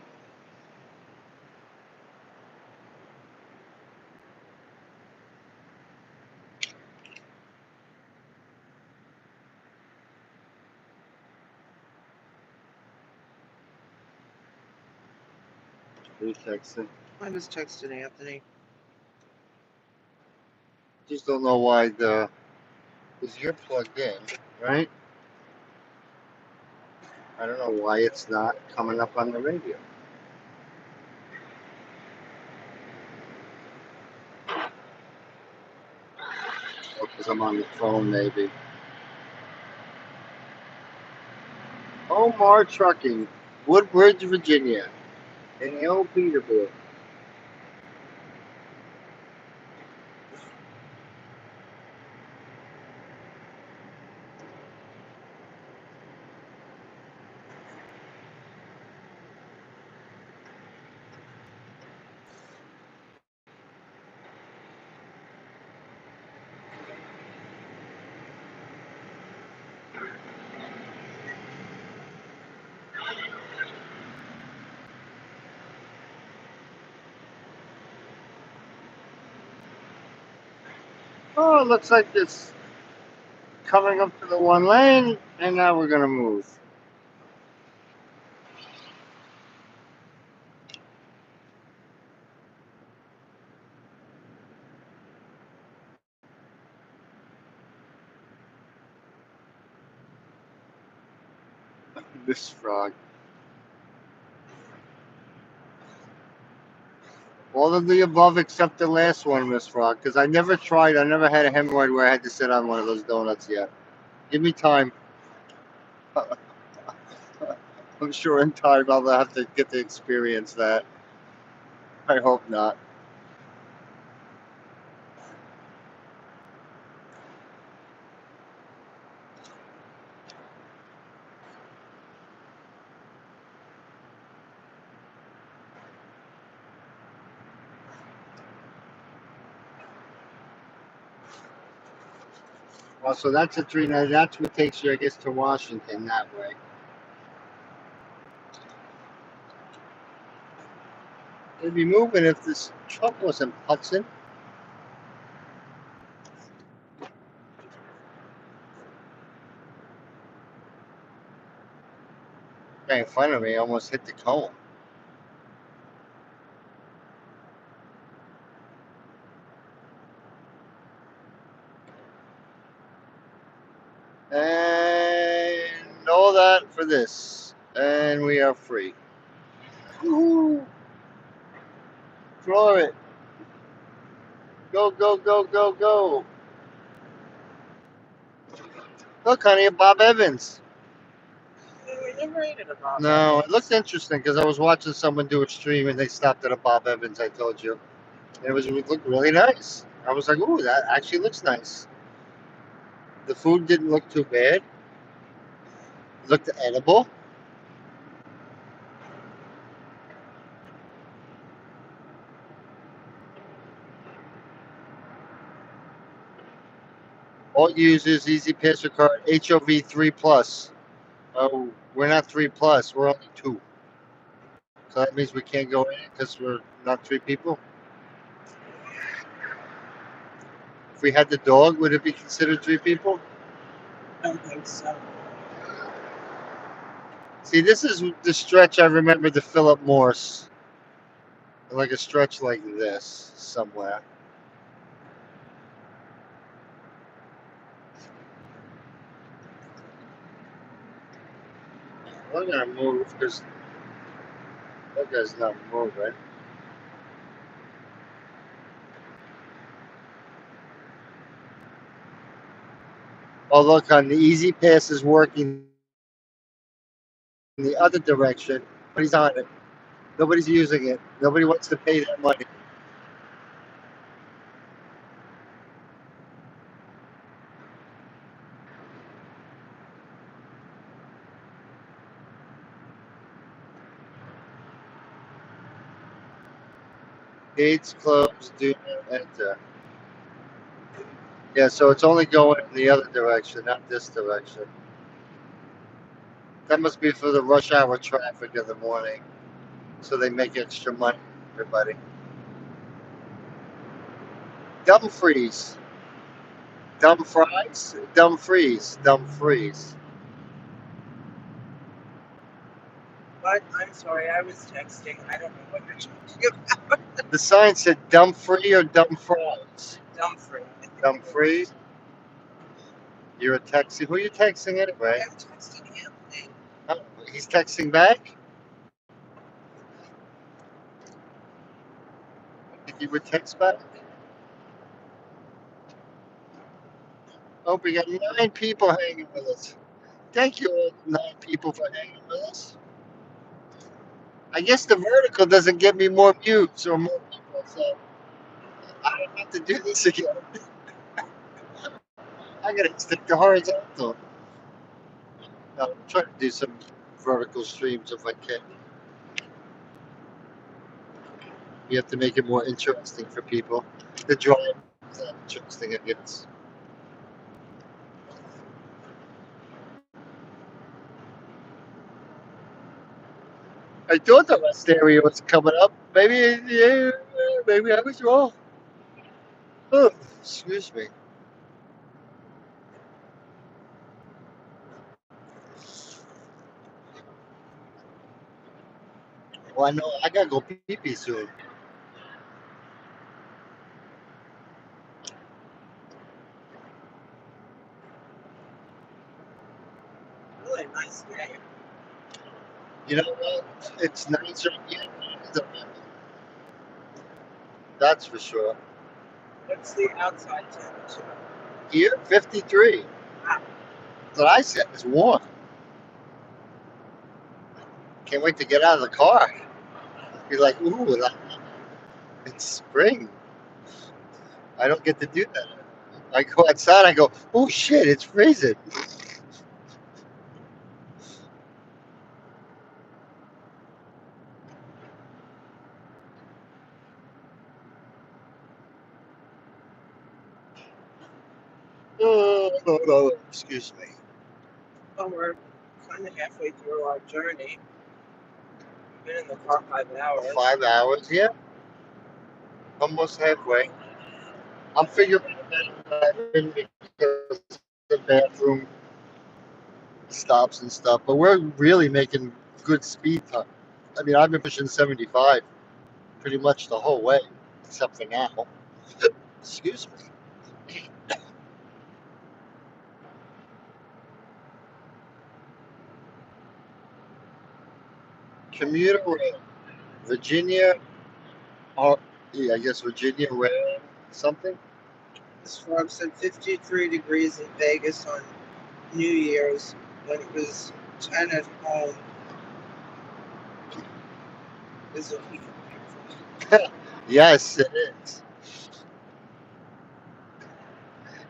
Who's texting? I just texted Anthony. Just don't know why the is you're plugged in, right? I don't know why it's not coming up on the radio. Because I'm on the phone, maybe. Omar Trucking, Woodbridge, Virginia, in the old Peterbilt. Oh, it looks like it's coming up to the one lane, and now we're gonna move. This frog. All of the above except the last one, Miss Frog, because I never tried. I never had a hemorrhoid where I had to sit on one of those donuts yet. Give me time. I'm sure in time I'll have to get to experience that. I hope not. Well, so that's a three. Now that's what takes you, I guess, to Washington that way. It'd be moving if this truck wasn't putzing. Guy in front of me almost hit the cone. And all that for this. And we are free. Woohoo! Floor it. Go, go, go, go, go. Look, honey, Bob Evans. We never ate at a Bob No, it Evans. looked interesting because I was watching someone do a stream and they stopped at a Bob Evans, I told you. And it looked really nice. I was like, ooh, that actually looks nice. The food didn't look too bad. It looked edible. All users, Easy Pass your card, HOV 3 plus. Oh, we're not 3 plus, we're only 2. So that means we can't go in because we're not 3 people. If we had the dog, would it be considered 3 people? I don't think so. See, this is the stretch I remember the Philip Morris. Like a stretch like this somewhere. We're gonna move because that guy's not moving. Oh, look, on the Easy Pass is working in the other direction. Nobody's on it. Nobody's using it. Nobody wants to pay that money. Gates closed. Do not enter. Yeah, so it's only going in the other direction, not this direction. That must be for the rush hour traffic in the morning, so they make extra money. Everybody. Dumfries. Dumb fries? Dumb freeze. Dumb freeze. But I'm sorry, I was texting. I don't know what you're talking about. The sign said dumb free or dumb fries. Dumfries. Dumb freeze. You're a texting. Who are you texting anyway? I'm texting Anthony. Oh, he's texting back? Did you would text back? Oh, we got 9 people hanging with us. Thank you, all 9 people, for hanging with us. I guess the vertical doesn't get me more views or more people, so I don't have to do this again. I gotta stick to horizontal. No, I'm trying to do some vertical streams if I can. You have to make it more interesting for people. The drive is not interesting, I guess. I thought the rest area was coming up. Maybe, yeah, maybe I was wrong. Oh, excuse me. Well, I know I gotta go pee pee soon. Really nice day. You know what? It's nicer here. That's for sure. What's the outside temperature? Here, 53. Wow. That's what I said. It's warm. Can't wait to get out of the car. Be like, ooh, it's spring. I don't get to do that. I go outside. I go, oh shit, it's freezing. Oh, no, no, excuse me. Well, we're kind of halfway through our journey. We've been in the car 5 hours. 5 hours, yeah, almost halfway. I'm figuring that in because the bathroom stops and stuff, but we're really making good speed time. I mean, I've been pushing 75 pretty much the whole way, except for now. Excuse me. Commuter rail, Virginia, or yeah, I guess Virginia rail something. This frog said 53 degrees in Vegas on New Year's when it was 10 at home. Is a heat. Yes, it is.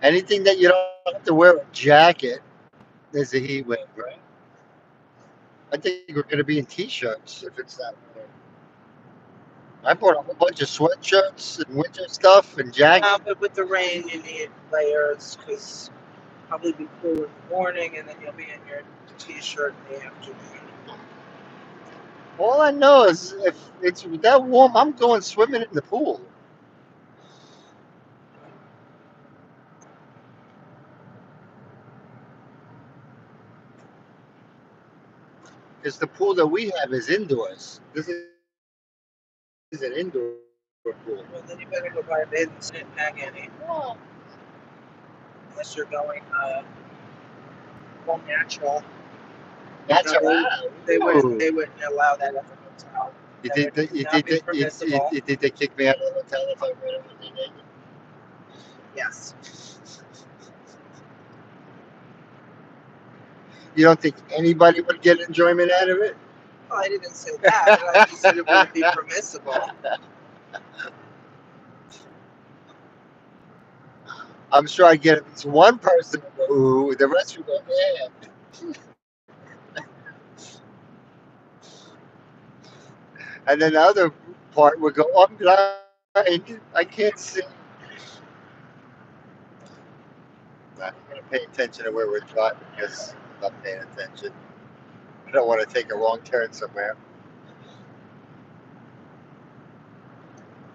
Anything that you don't have to wear a jacket is a heat wave, right? I think we're going to be in t-shirts if it's that way. I bought a whole bunch of sweatshirts and winter stuff and jackets. But with the rain, you need layers because probably be cool in the morning, and then you'll be in your t-shirt in the afternoon. All I know is if it's that warm, I'm going swimming in the pool. Because the pool that we have is indoors. This is an indoor pool. Well, then you better go buy a bathing suit and pack any, unless you're going all natural. That's No, allowed. They wouldn't. Ooh. They wouldn't allow that at the hotel. You That think would that, you not think be that, permissible. you think they kick me out of the hotel if I went over there naked? Yes. You don't think anybody would get enjoyment out of it? Well, I didn't say that. I just said it wouldn't be permissible. I'm sure I get at least one person to go, ooh, the rest would go, yeah. And then the other part would go, oh, I'm blind. I can't see. I'm going to pay attention to where we're driving because I'm not paying attention. I don't want to take a wrong turn somewhere.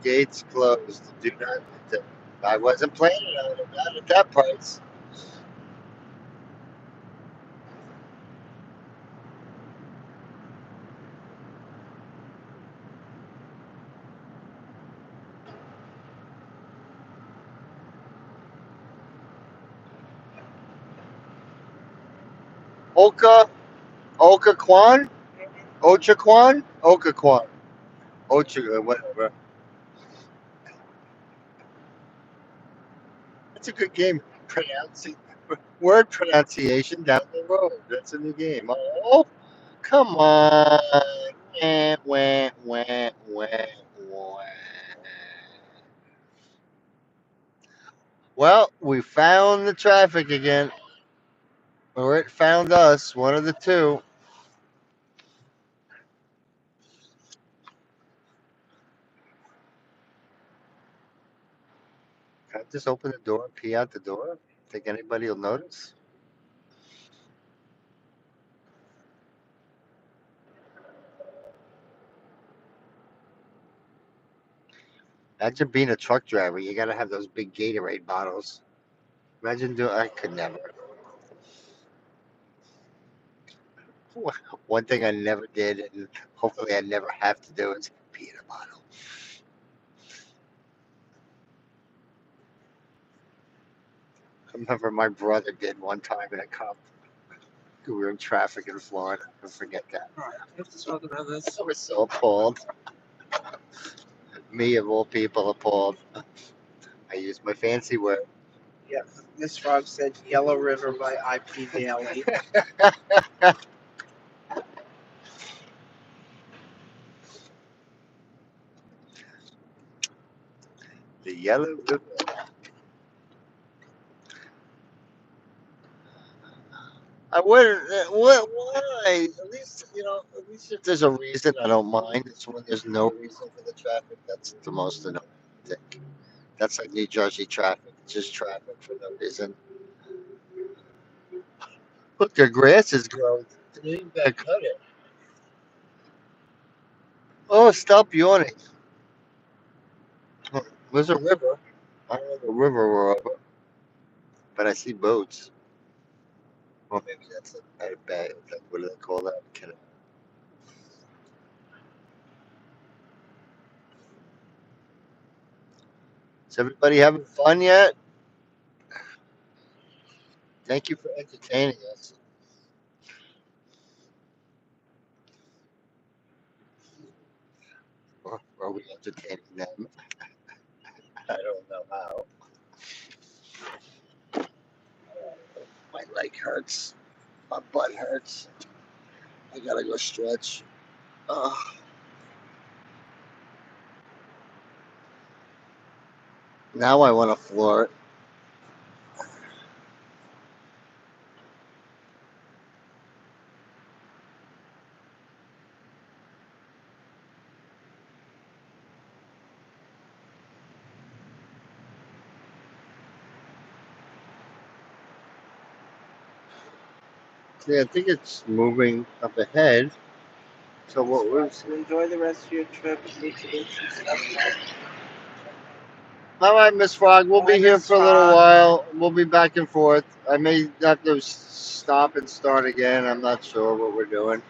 Gates closed. Do not. I wasn't planning on it. Not at that price. Oka, Oka Kwan, Ocha Kwan, Oka Kwan, Ocha, whatever. It's a good game. Pronouncing word pronunciation down the road. That's a new game. Oh, come on. Wah, wah, wah, wah, wah. Well, we found the traffic again, or it found us. One of the two. Can I just open the door and pee out the door? Think anybody will notice? Imagine being a truck driver. You gotta have those big Gatorade bottles. Imagine doing. I could never. One thing I never did, and hopefully I never have to do, is pee in a bottle. I remember my brother did one time in a cup. We were in traffic in Florida. I'll forget that. All right, we have to talk about this. I was so appalled. Me, of all people, appalled. I used my fancy word. Yeah, Miss Frog said Yellow River by IP Daily. The yellow river. I wouldn't. Why? At least At least if there's a reason, I don't mind. It's when there's no reason for the traffic that's the most annoying. I think that's like New Jersey traffic. It's just traffic for no reason. Look, their grass is growing. They didn't even cut it. Oh, stop yawning. There's a river. I don't know the river we're over, but I see boats. Or maybe that's a bad. What do they call that? Is everybody having fun yet? Thank you for entertaining us. Or are we entertaining them? I don't know how. My leg hurts. My butt hurts. I gotta go stretch. Uh, Now I want to floor it. Yeah, I think it's moving up ahead. So what was? So enjoy the rest of your trip. Need to get some stuff done. All right, Miss Frog. We'll Bye, be here Miss for a little Frog. while. We'll be back and forth. I may have to stop and start again. I'm not sure what we're doing.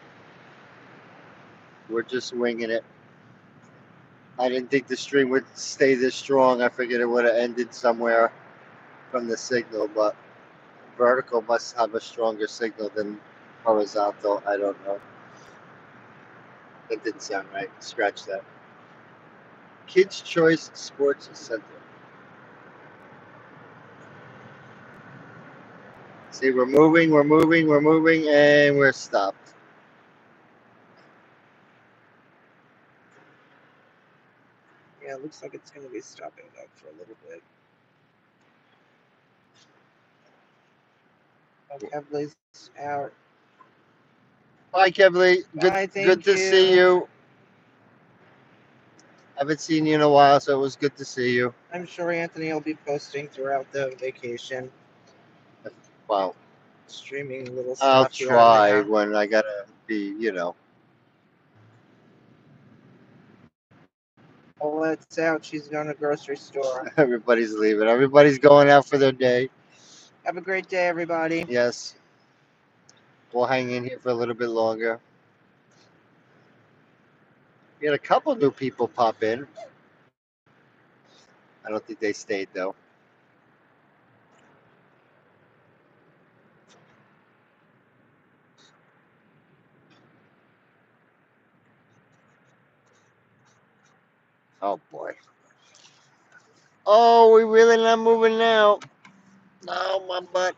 We're just winging it. I didn't think the stream would stay this strong. I figured it would have ended somewhere from the signal, but vertical must have a stronger signal than horizontal. I don't know. That didn't sound right. Scratch that. Kids Choice Sports Center. See, we're moving, and we're stopped. Yeah, it looks like it's going to be stopping up for a little bit. Kevly's out. Bye, Kevly. Bye, Good thank to see you. you. Haven't seen you in a while, so it was good to see you. I'm sure Anthony will be posting throughout the vacation. Wow. Streaming little I'll stuff here and try there. when I gotta be. Paulette's out. She's going to the grocery store. Everybody's leaving. Everybody's going out for their day. Have a great day, everybody. Yes. We'll hang in here for a little bit longer. We had a couple new people pop in. I don't think they stayed though. Oh boy. Oh, we really not moving now. No, my butt.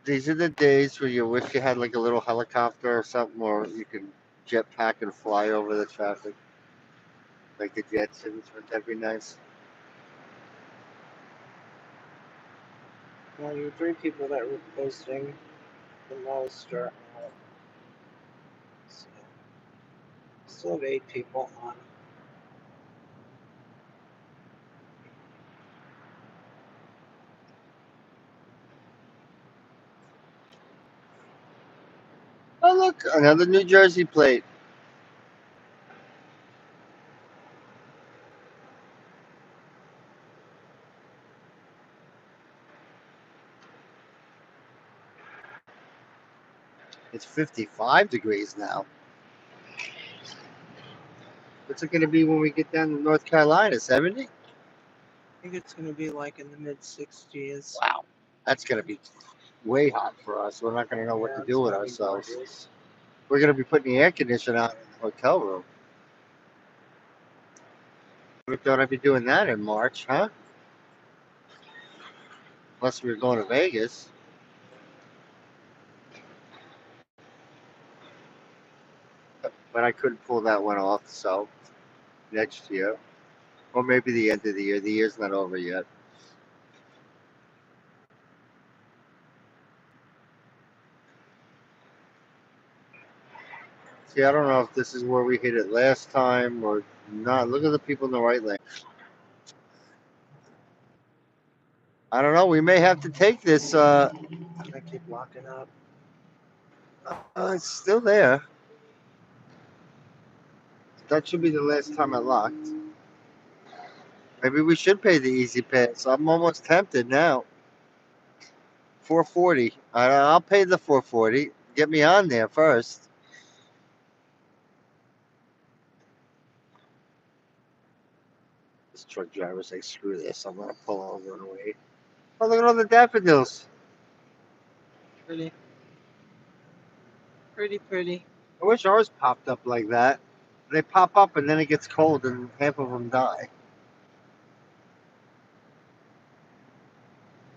These are the days where you wish you had like a little helicopter or something, or you could jetpack and fly over the traffic, like the Jetsons. Wouldn't that be nice? Well, you were 3 people that were posting. The most are out. So, still have 8 people on. Oh look, another New Jersey plate. It's 55 degrees now. What's it going to be when we get down to North Carolina? 70? I think it's going to be like in the mid 60s. Wow. That's going to be way hot for us. We're not going to know what to do with ourselves. We're going to be putting the air conditioner on in the hotel room. We thought I'd be doing that in March, huh? Unless we were going to Vegas. But I couldn't pull that one off, so next year. Or maybe the end of the year. The year's not over yet. See, I don't know if this is where we hit it last time or not. Look at the people in the right lane. I don't know. We may have to take this. I keep locking up. It's still there. That should be the last time I locked. Maybe we should pay the easy pass. I'm almost tempted now. 440. I'll pay the 440. Get me on there first. This truck driver's like, screw this. I'm gonna pull over and wait. Oh, look at all the daffodils. Pretty. Pretty, pretty. I wish ours popped up like that. They pop up and then it gets cold and half of them die.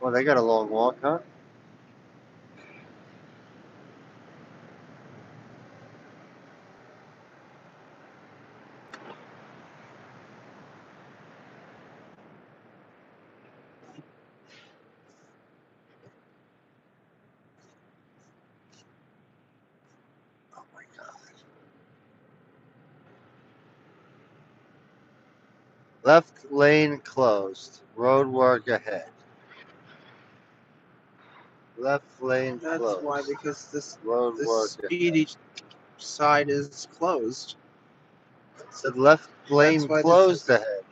Well, they got a long walk, huh? Oh my God. Left lane closed. Road work ahead. Left lane That's closed. why, because Road the work ahead. speedy side is closed. Said left lane why this closed is- ahead.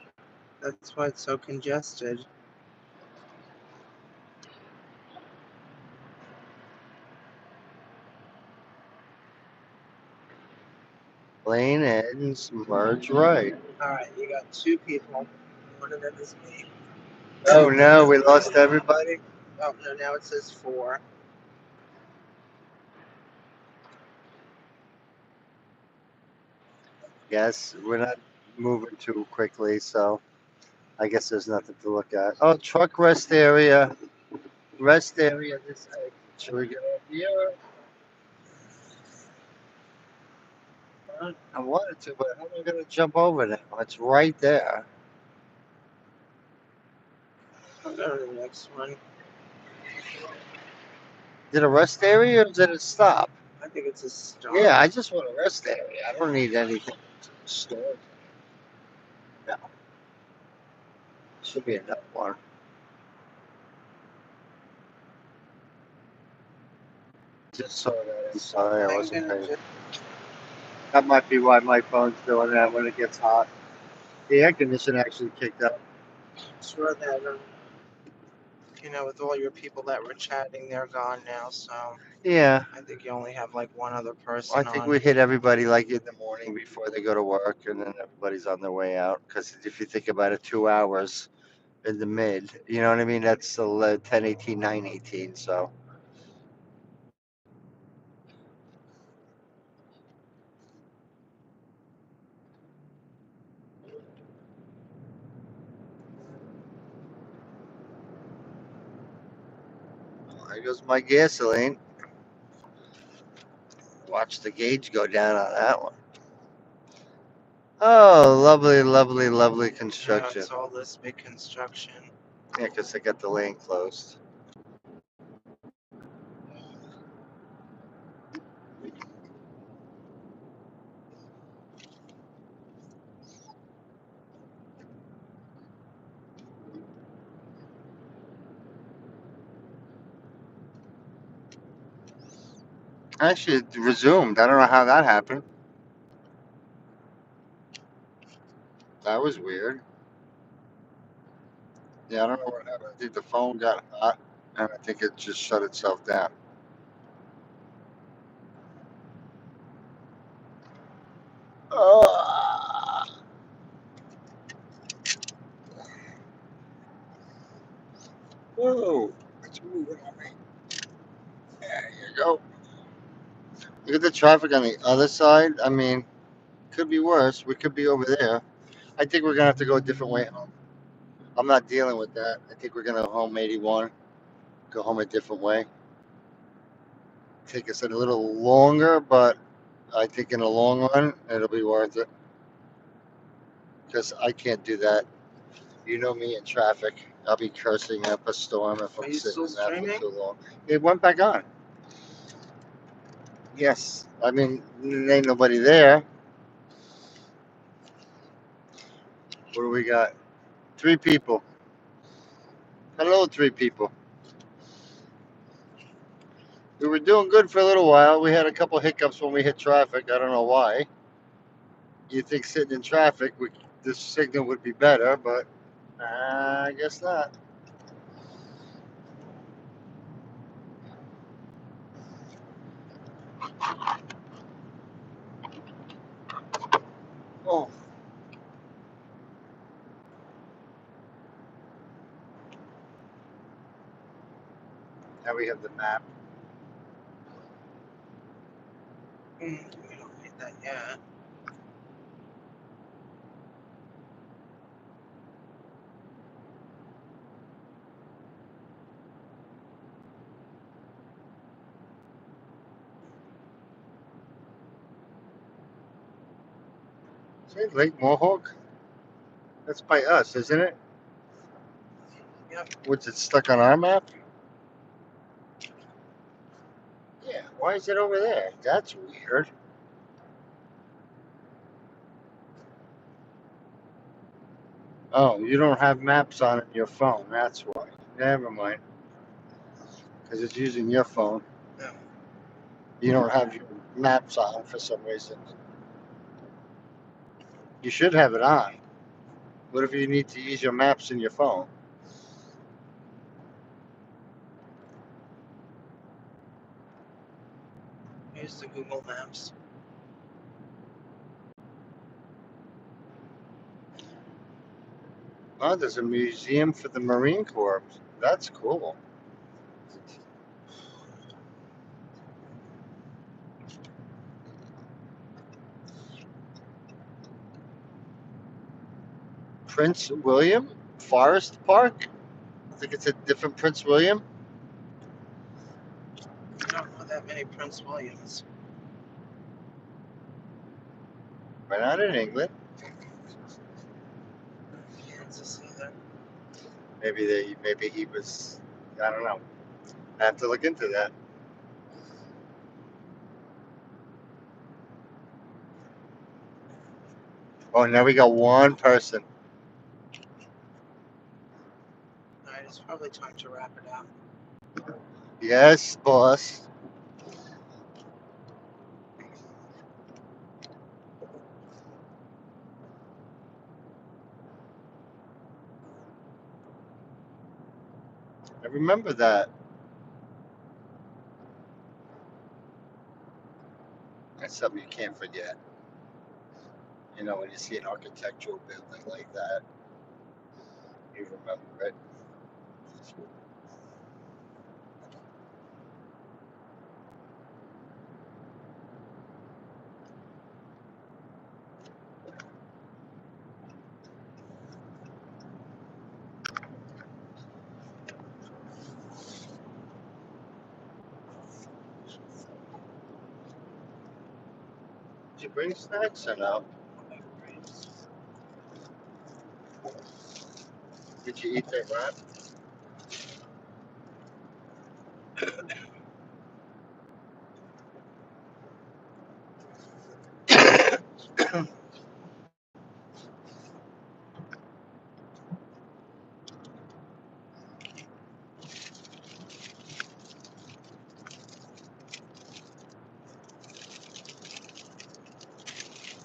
That's why it's so congested. Lane ends, merge right. Alright, you got two people. One of them is me. Oh no, we lost everybody? Oh, no, now it says 4. Yes, we're not moving too quickly, so I guess there's nothing to look at. Oh, truck rest area. Rest area this side. Should we get over here? I wanted to, but how am I going to jump over now? It's right there. I'll go to the next one. Is it a rest area or is it a stop? I think it's a stop. Yeah, I just want a rest area. I don't need anything stored. No. Should be enough one. Just saw that. I'm sorry, I wasn't paying. That might be why my phone's doing that when it gets hot. The air conditioner actually kicked up. Sure that, with all your people that were chatting, they're gone now, so Yeah, I think you only have like one other person I think on. we hit everybody like in the morning before they go to work, and then everybody's on their way out. Because if you think about it, 2 hours in the mid, you know what I mean? That's 10:18, 9:18. So there goes my gasoline. Watch the gauge go down on that one. Oh, lovely, lovely, lovely construction. Yeah, it's all this big construction. Yeah, because they got the lane closed. Actually, it resumed. I don't know how that happened. That was weird. Yeah, I don't know what happened. I think the phone got hot, and I think it just shut itself down. Whoa, it's moving on me. There you go. Look at the traffic on the other side. I mean, could be worse. We could be over there. I think we're gonna have to go a different way home. I'm not dealing with that. I think we're gonna go home 81, go home a different way. Take us a little longer, but I think in the long run, it'll be worth it. Because I can't do that. You know me in traffic. I'll be cursing up a storm if Are I'm you sitting still in that for streaming? too long. It went back on. Yes. I mean, there ain't nobody there. What do we got? 3 people. Hello, 3 people. We were doing good for a little while. We had a couple hiccups when we hit traffic. I don't know why. You think sitting in traffic, the signal would be better, but I guess not. Oh, now we have the map. We don't need that yet. See, Lake Mohawk? That's by us, isn't it? Yep. What's it stuck on our map? Yeah, why is it over there? That's weird. Oh, you don't have maps on your phone. That's why. Never mind. Because it's using your phone. No. You don't have your maps on for some reason. You should have it on. What if you need to use your maps in your phone? Use the Google Maps. Oh, there's a museum for the Marine Corps. That's cool. Prince William Forest Park? I think it's a different Prince William. I don't know that many Prince Williams. We're not in England. Kansas either. Maybe he was. I don't know. I have to look into that. Oh, now we got one person. Alright, it's probably time to wrap it up. Yes, boss. I remember that. That's something you can't forget. You know, when you see an architectural building like that, you remember it. Did you bring snacks or no? Did you eat that wrap?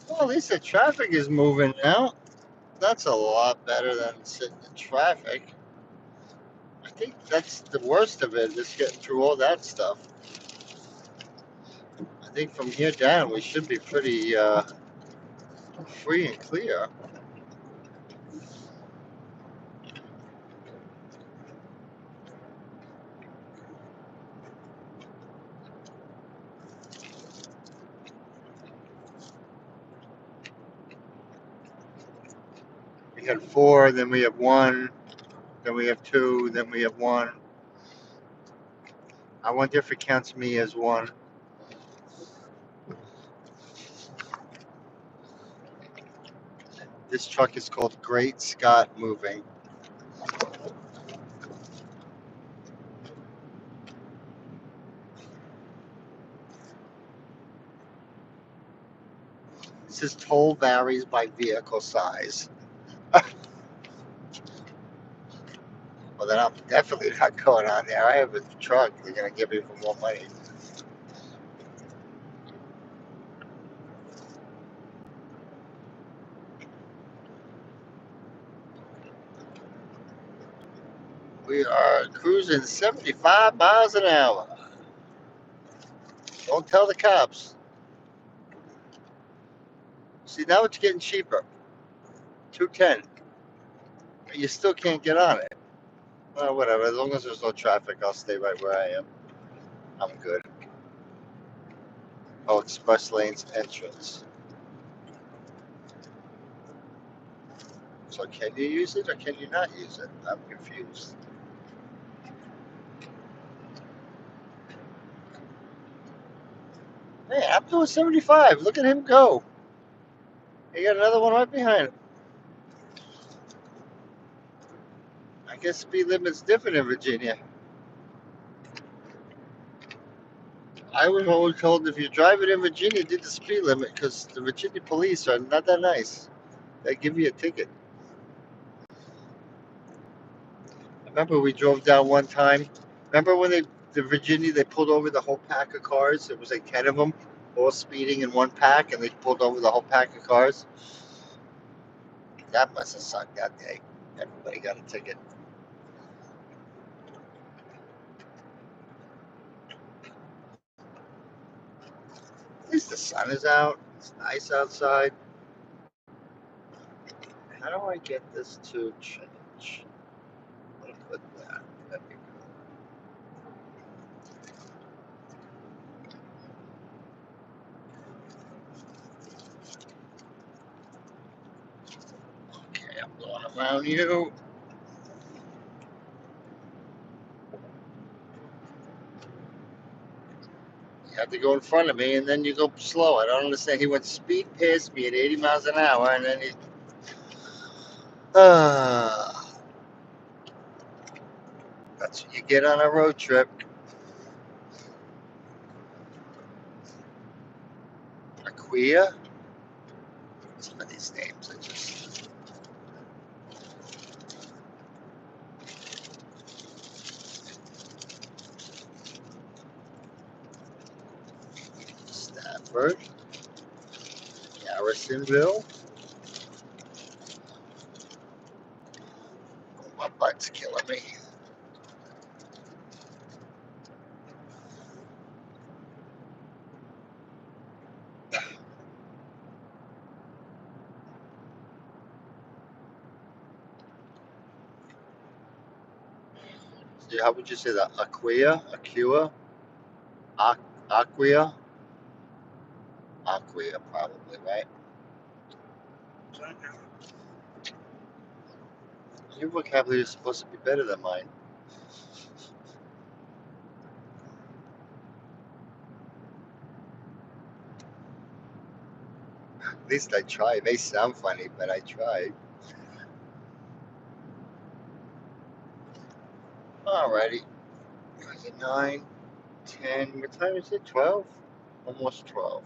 Well, at least the traffic is moving now. That's a lot better than sitting in traffic. I think that's the worst of it, is getting through all that stuff. I think from here down we should be pretty Free and clear. We had 4, then we have 1, then we have 2, then we have 1. I wonder if it counts me as 1. This truck is called Great Scott Moving. It says toll varies by vehicle size. Well, then I'm definitely not going on there. I have a truck. They're going to give me for more money. We are cruising 75 miles an hour. Don't tell the cops. See, now it's getting cheaper. 210. You still can't get on it. Well, whatever. As long as there's no traffic, I'll stay right where I am. I'm good. Oh, express lanes entrance. So can you use it or can you not use it? I'm confused. Hey, I'm doing 75. Look at him go. He got another one right behind him. I guess speed limit's different in Virginia. I was always told if you're driving in Virginia, do the speed limit because the Virginia police are not that nice. They give you a ticket. I remember we drove down one time. Remember when the Virginia, they pulled over the whole pack of cars? It was like 10 of them, all speeding in one pack, and they pulled over the whole pack of cars. That must have sucked that day. Everybody got a ticket. At least the sun is out. It's nice outside. How do I get this to change? I'm gonna put that. There we go. Okay, I'm going around you. You have to go in front of me, and then you go slow. I don't understand. He went speed past me at 80 miles an hour, and then he. That's what you get on a road trip. Aquia? Some of these names are just. Stafford. Garrisonville. Oh, my butt's killing me. So how would you say that? Aquia? Aquia? Aquia? Aquia, probably, right? Don't know. Your vocabulary is supposed to be better than mine. At least I try. It may sound funny, but I try. Alrighty. 9, 10. What time is it? 12? Almost 12.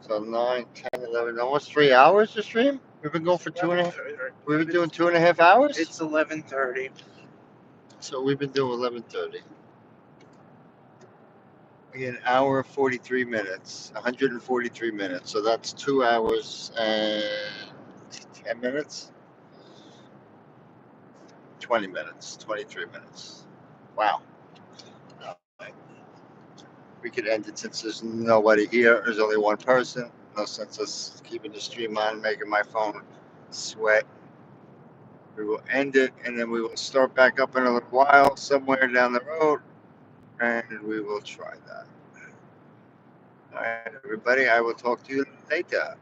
So 9, 10, 11. Almost 3 hours to stream? We've been going for 2.5. We've been doing 2.5 hours? It's 11:30. So we've been doing 11:30. An hour and 43 minutes. 143 minutes. So that's 2 hours and 10 minutes? 20 minutes. 23 minutes. Wow. We could end it since there's nobody here. There's only one person. No sense us keeping the stream on, making my phone sweat. We will end it, and then we will start back up in a little while, somewhere down the road, and we will try that. All right, everybody. I will talk to you later.